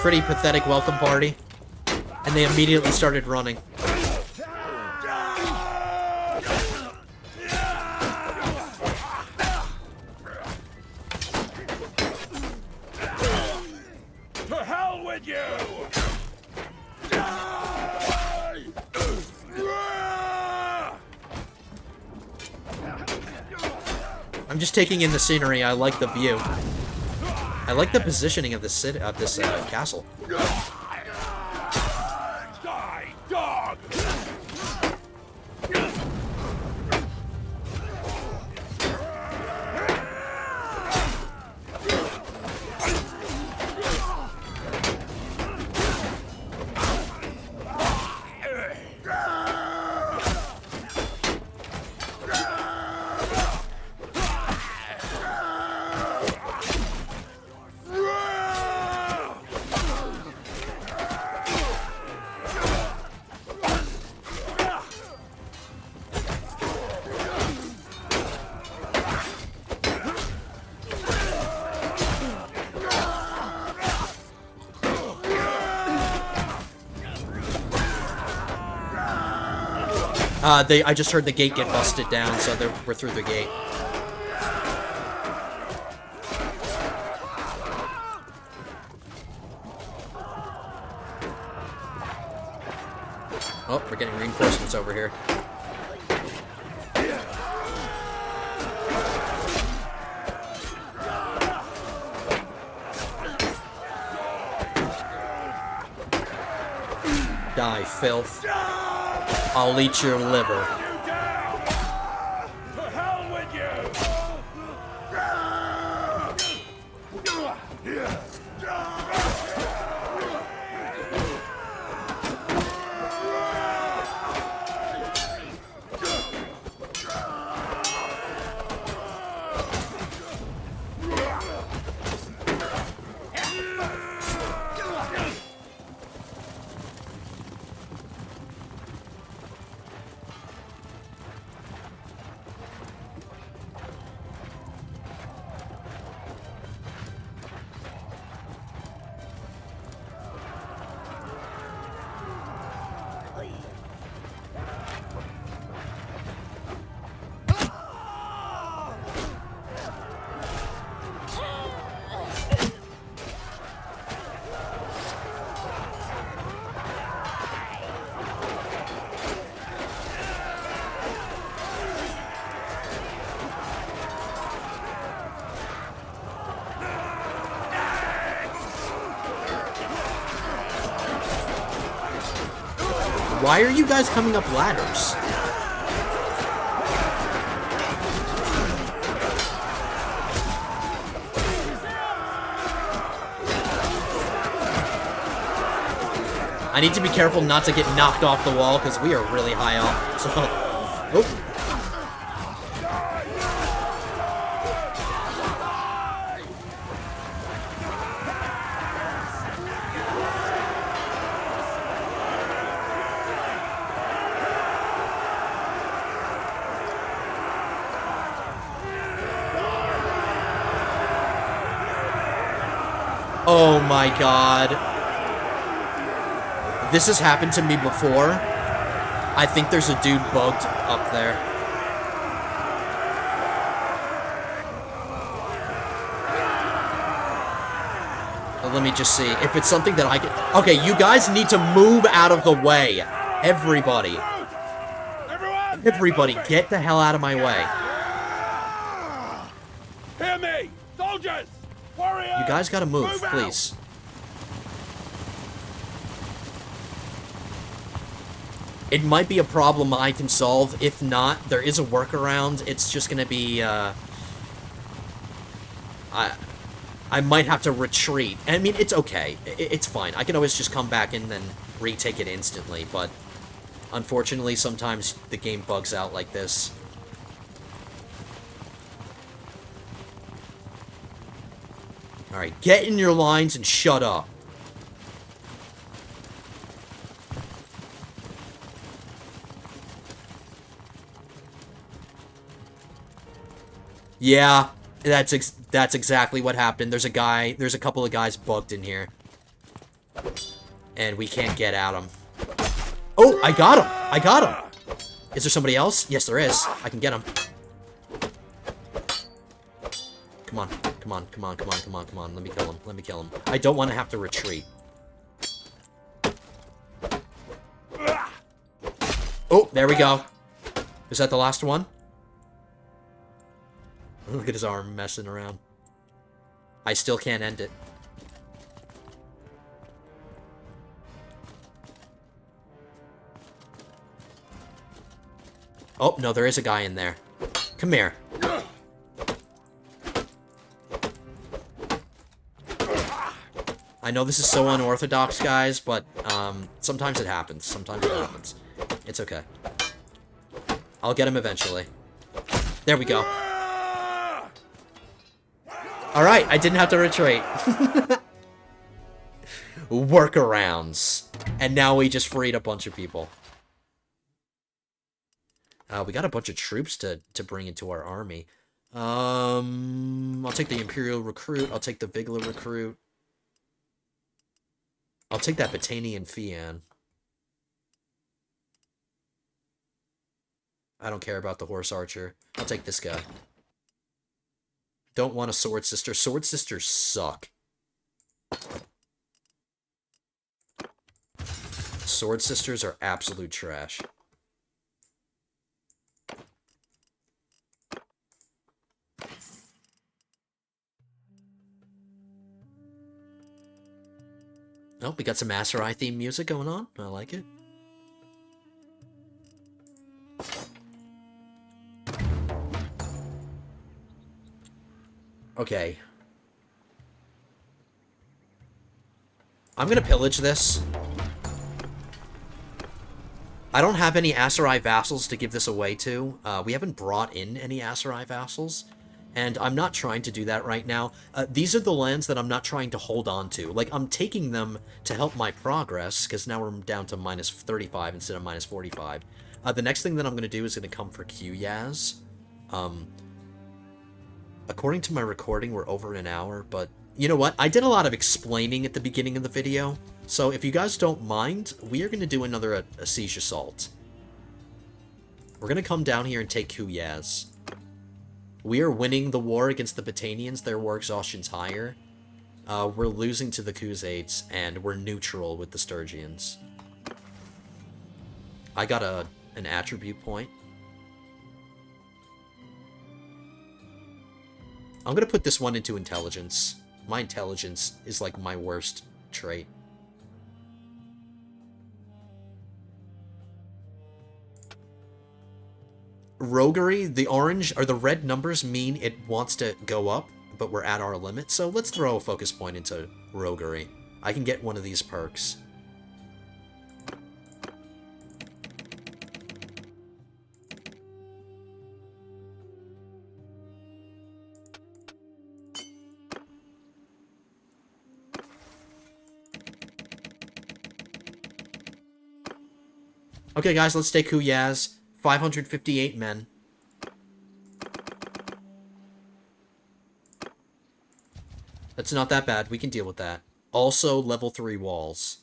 [SPEAKER 1] Pretty pathetic welcome party, and they immediately started running.
[SPEAKER 3] To hell with you!
[SPEAKER 1] I'm just taking in the scenery. I like the view. I like the positioning of this city, of this castle.
[SPEAKER 3] Die, dog!
[SPEAKER 1] I just heard the gate get busted down, so we're through the gate. Oh, we're getting reinforcements over here. Die, filth. I'll eat your liver.
[SPEAKER 3] To hell with you!
[SPEAKER 1] Why are you guys coming up ladders? I need to be careful not to get knocked off the wall because we are really high up. So, oh. Oh my god. This has happened to me before. I think there's a dude bugged up there. Let me just see. If it's something that I can... Okay, you guys need to move out of the way. Everybody. Everybody, get the hell out of my way.
[SPEAKER 3] Hear me! Soldiers! Warriors!
[SPEAKER 1] You guys gotta move,
[SPEAKER 3] out.
[SPEAKER 1] please. It might be a problem I can solve. If not, there is a workaround. It's just gonna be, I might have to retreat. I mean, it's okay. It's fine. I can always just come back and then retake it instantly, but unfortunately, sometimes the game bugs out like this. Alright, get in your lines and shut up. Yeah, that's exactly what happened. There's a couple of guys bugged in here. And we can't get at them. Oh, I got him! I got him! Is there somebody else? Yes, there is. I can get him. Come on. Come on, come on, come on, come on, come on. Let me kill him. Let me kill him. I don't want to have to retreat. Oh, there we go. Is that the last one? Look at his arm messing around. I still can't end it. Oh, no, there is a guy in there. Come here. I know this is so unorthodox, guys, but sometimes it happens. Sometimes it happens. It's okay. I'll get him eventually. There we go. Alright, I didn't have to retreat. Workarounds. And now we just freed a bunch of people. We got a bunch of troops to bring into our army. I'll take the Imperial Recruit. I'll take the Vigla Recruit. I'll take that Batanian Fian. I don't care about the Horse Archer. I'll take this guy. Don't want a Sword Sister. Sword Sisters suck. Sword Sisters are absolute trash. Oh, we got some Aserai theme music going on. I like it. Okay. I'm gonna pillage this. I don't have any Aserai vassals to give this away to. We haven't brought in any Aserai vassals. And I'm not trying to do that right now. These are the lands that I'm not trying to hold on to. Like, I'm taking them to help my progress, because now we're down to minus 35 instead of minus 45. The next thing that I'm going to do is going to come for Q-Yaz. According to my recording, we're over an hour, but you know what? I did a lot of explaining at the beginning of the video, so if you guys don't mind, we are going to do another a siege assault. We're going to come down here and take Q-Yaz. We are winning the war against the Batanians. Their war exhaustion's higher. We're losing to the Khuzaits, and we're neutral with the Sturgians. I got an attribute point. I'm gonna put this one into intelligence. My intelligence is like my worst trait. Roguery, the orange or the red numbers mean it wants to go up, but we're at our limit, so let's throw a focus point into roguery. I can get one of these perks. Okay, guys, let's take Q-Yaz. 558 men. That's not that bad. We can deal with that. Also level 3 walls.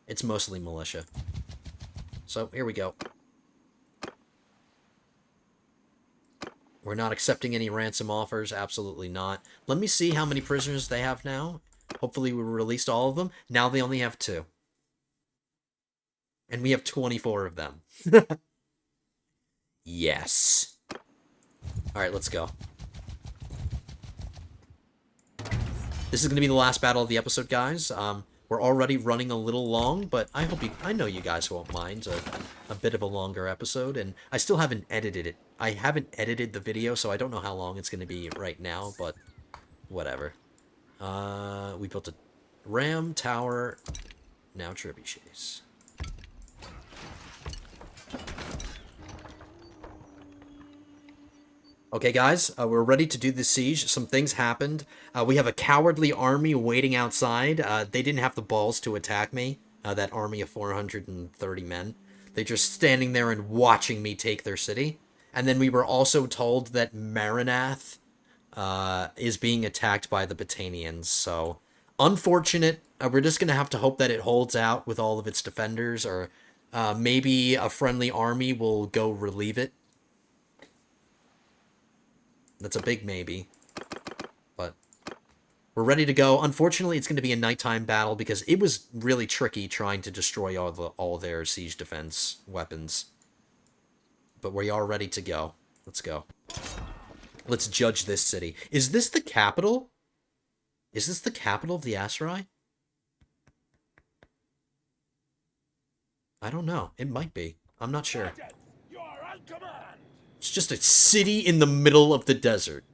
[SPEAKER 1] It's mostly militia. So, here we go. We're not accepting any ransom offers. Absolutely not. Let me see how many prisoners they have now. Hopefully we released all of them. Now they only have 2. And we have 24 of them. Yes. Alright, let's go. This is going to be the last battle of the episode, guys. We're already running a little long, but I know you guys won't mind a bit of a longer episode, and I still haven't edited it. I haven't edited the video, so I don't know how long it's going to be right now, but whatever. We built a ram, tower, now trebuchets. Okay, guys, we're ready to do the siege. Some things happened. We have a cowardly army waiting outside. They didn't have the balls to attack me, that army of 430 men. They're just standing there and watching me take their city. And then we were also told that Marinath is being attacked by the Batanians. So, unfortunate. We're just going to have to hope that it holds out with all of its defenders, or maybe a friendly army will go relieve it. That's a big maybe. But we're ready to go. Unfortunately, it's going to be a nighttime battle because it was really tricky trying to destroy all their siege defense weapons. But we are ready to go. Let's go. Let's judge this city. Is this the capital? Is this the capital of the Aserai? I don't know. It might be. I'm not sure.
[SPEAKER 3] You are on command.
[SPEAKER 1] It's just a city in the middle of the desert.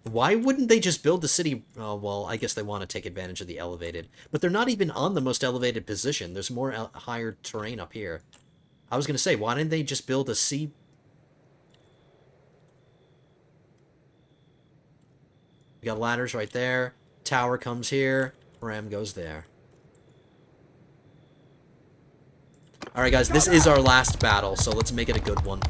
[SPEAKER 1] Why wouldn't they just build the city? Oh, well, I guess they want to take advantage of the elevated. But they're not even on the most elevated position. There's more higher terrain up here. I was going to say, why didn't they just build a sea? We got ladders right there. Tower comes here. Ram goes there. Alright guys, this is our last battle, so let's make it a good one.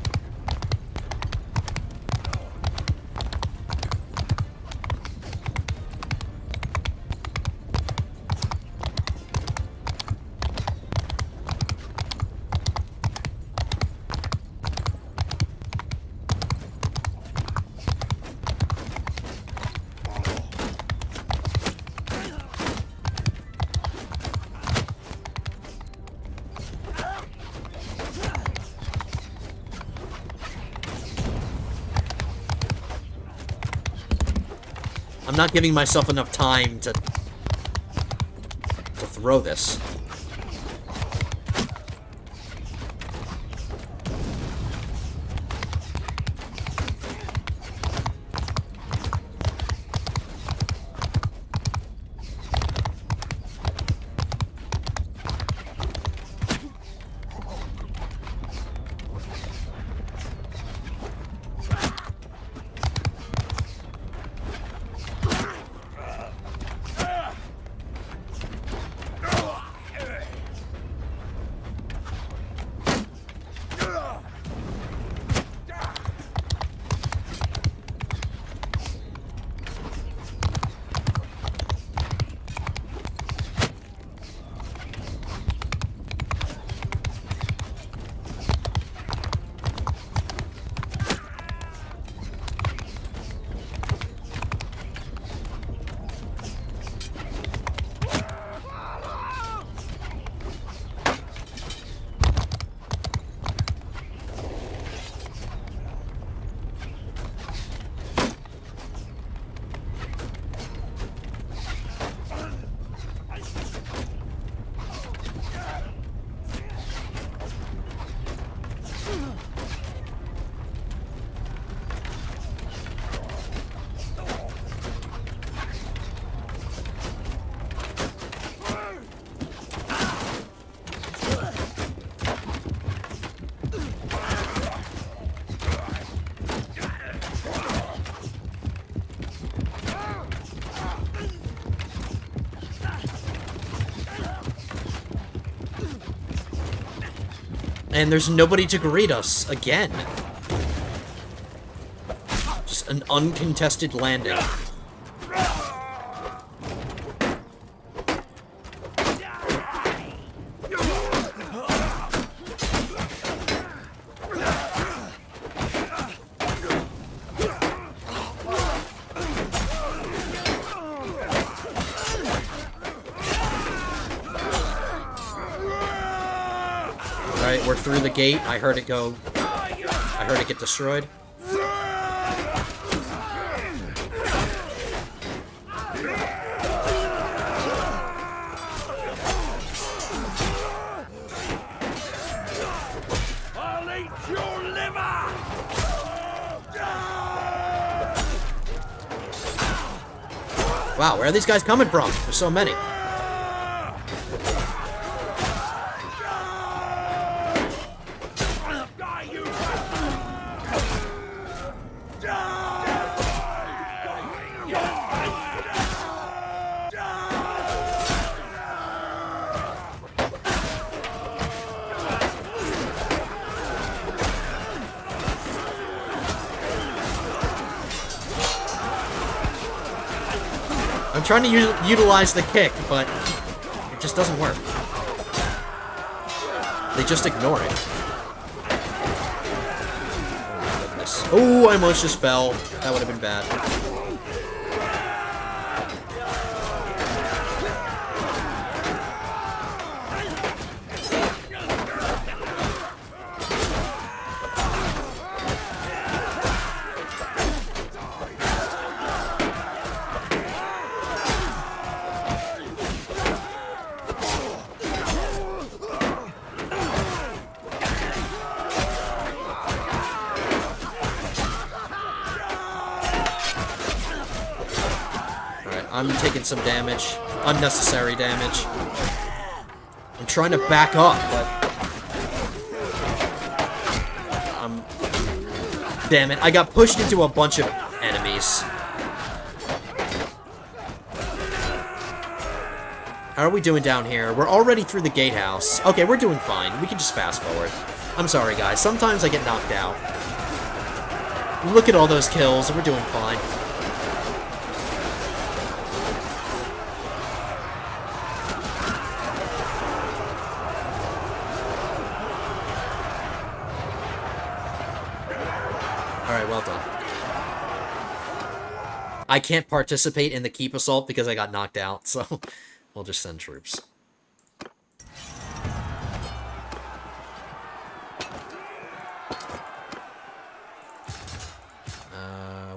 [SPEAKER 1] I'm not giving myself enough time to throw this. And there's nobody to greet us again. Just an uncontested landing. Alright, we're through the gate. I heard it go... I heard it get destroyed.
[SPEAKER 3] I'll eat your liver!
[SPEAKER 1] Wow, where are these guys coming from? There's so many. I'm trying to utilize the kick, but it just doesn't work. They just ignore it. Oh, my goodness. Oh, I almost just fell. That would have been bad. I'm taking some damage. Unnecessary damage. I'm trying to back up, but... Damn it, I got pushed into a bunch of enemies. How are we doing down here? We're already through the gatehouse. Okay, we're doing fine. We can just fast forward. I'm sorry, guys. Sometimes I get knocked out. Look at all those kills. We're doing fine. Alright, well done. I can't participate in the keep assault because I got knocked out, so we'll just send troops.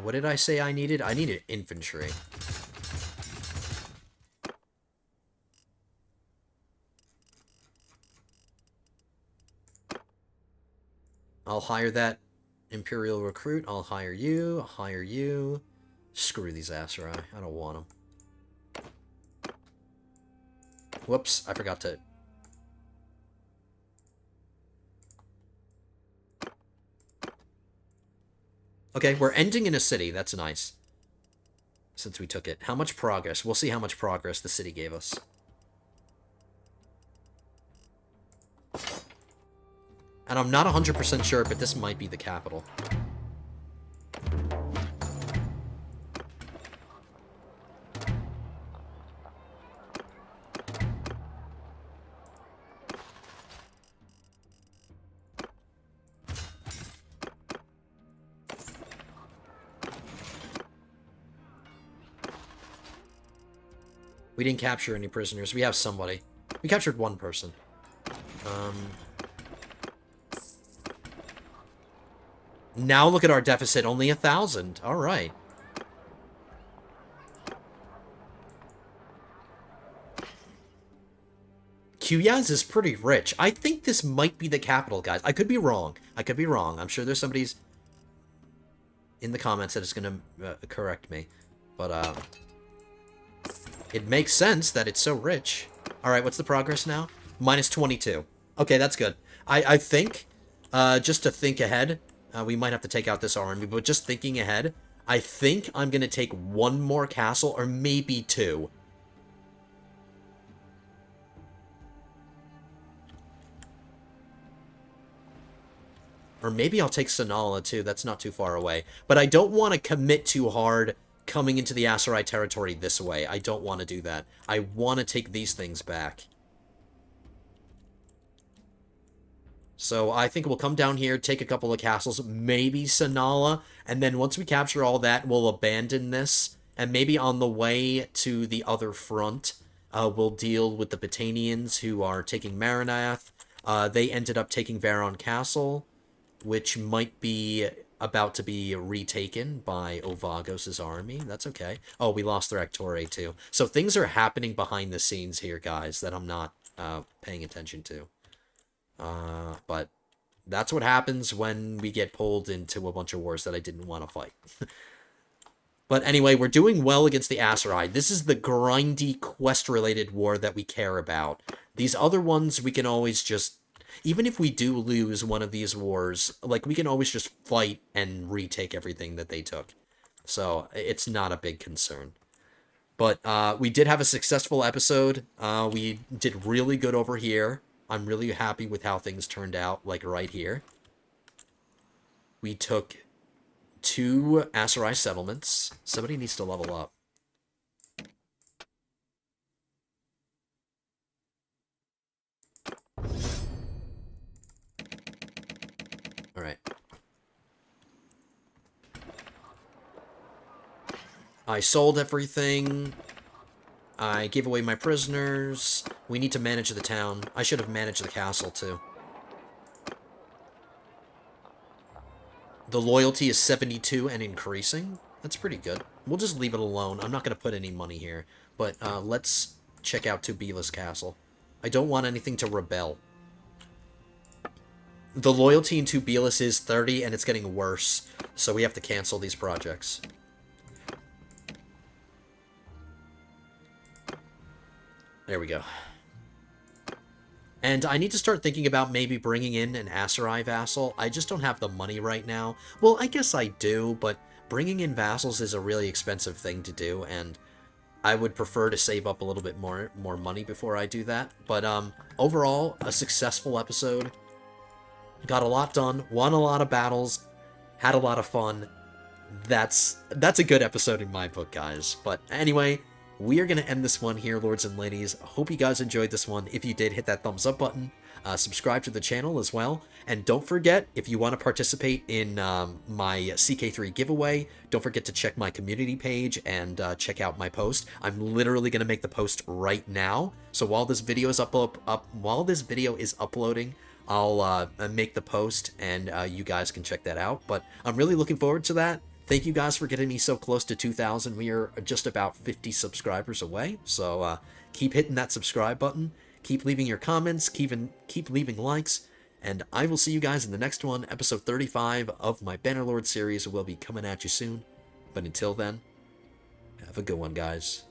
[SPEAKER 1] What did I say I needed? I needed infantry. I'll hire that Imperial recruit. I'll hire you. I'll hire you. Screw these Aserai. I don't want them. Whoops, I forgot to... Okay, we're ending in a city. That's nice. Since we took it. How much progress? We'll see how much progress the city gave us. And I'm not 100% sure, but this might be the capital. We didn't capture any prisoners. We have somebody. We captured one person. Now look at our deficit. Only 1,000. All right. Kuyaz is pretty rich. I think this might be the capital, guys. I could be wrong. I could be wrong. I'm sure there's somebody's in the comments that is going to correct me. But, it makes sense that it's so rich. Alright, what's the progress now? Minus 22. Okay, that's good. I think, just to think ahead, we might have to take out this army, but just thinking ahead, I think I'm going to take one more castle, or maybe two. Or maybe I'll take Sonala, too. That's not too far away. But I don't want to commit too hard coming into the Aserai territory this way. I don't want to do that. I want to take these things back. So I think we'll come down here, take a couple of castles, maybe Sonala, and then once we capture all that, we'll abandon this, and maybe on the way to the other front, we'll deal with the Batanians who are taking Maranath. They ended up taking Varon Castle, which might be about to be retaken by Ovagos' army. That's okay. Oh, we lost their Actore, too. So things are happening behind the scenes here, guys, that I'm not paying attention to. But that's what happens when we get pulled into a bunch of wars that I didn't want to fight. But anyway, we're doing well against the Aserai. This is the grindy, quest-related war that we care about. These other ones, we can always just... Even if we do lose one of these wars, like, we can always just fight and retake everything that they took. So, it's not a big concern. But, we did have a successful episode. We did really good over here. I'm really happy with how things turned out, like, right here. We took 2 Aserai settlements. Somebody needs to level up. Alright. I sold everything. I gave away my prisoners. We need to manage the town. I should have managed the castle, too. The loyalty is 72 and increasing. That's pretty good. We'll just leave it alone. I'm not going to put any money here. But let's check out Tubila's castle. I don't want anything to rebel. The loyalty in Tubilis is 30, and it's getting worse. So we have to cancel these projects. There we go. And I need to start thinking about maybe bringing in an Aserai vassal. I just don't have the money right now. Well, I guess I do, but bringing in vassals is a really expensive thing to do, and I would prefer to save up a little bit more money before I do that. But overall, a successful episode. Got a lot done, won a lot of battles, had a lot of fun. That's a good episode in my book, guys. But anyway, we are going to end this one here, lords and ladies. Hope you guys enjoyed this one. If you did, hit that thumbs up button. Subscribe to the channel as well. And don't forget, if you want to participate in my CK3 giveaway, don't forget to check my community page and check out my post. I'm literally going to make the post right now. So while this video is uploading, I'll make the post, and you guys can check that out. But I'm really looking forward to that. Thank you guys for getting me so close to 2,000. We are just about 50 subscribers away. So keep hitting that subscribe button. Keep leaving your comments. Keep leaving likes. And I will see you guys in the next one. Episode 35 of my Bannerlord series will be coming at you soon. But until then, have a good one, guys.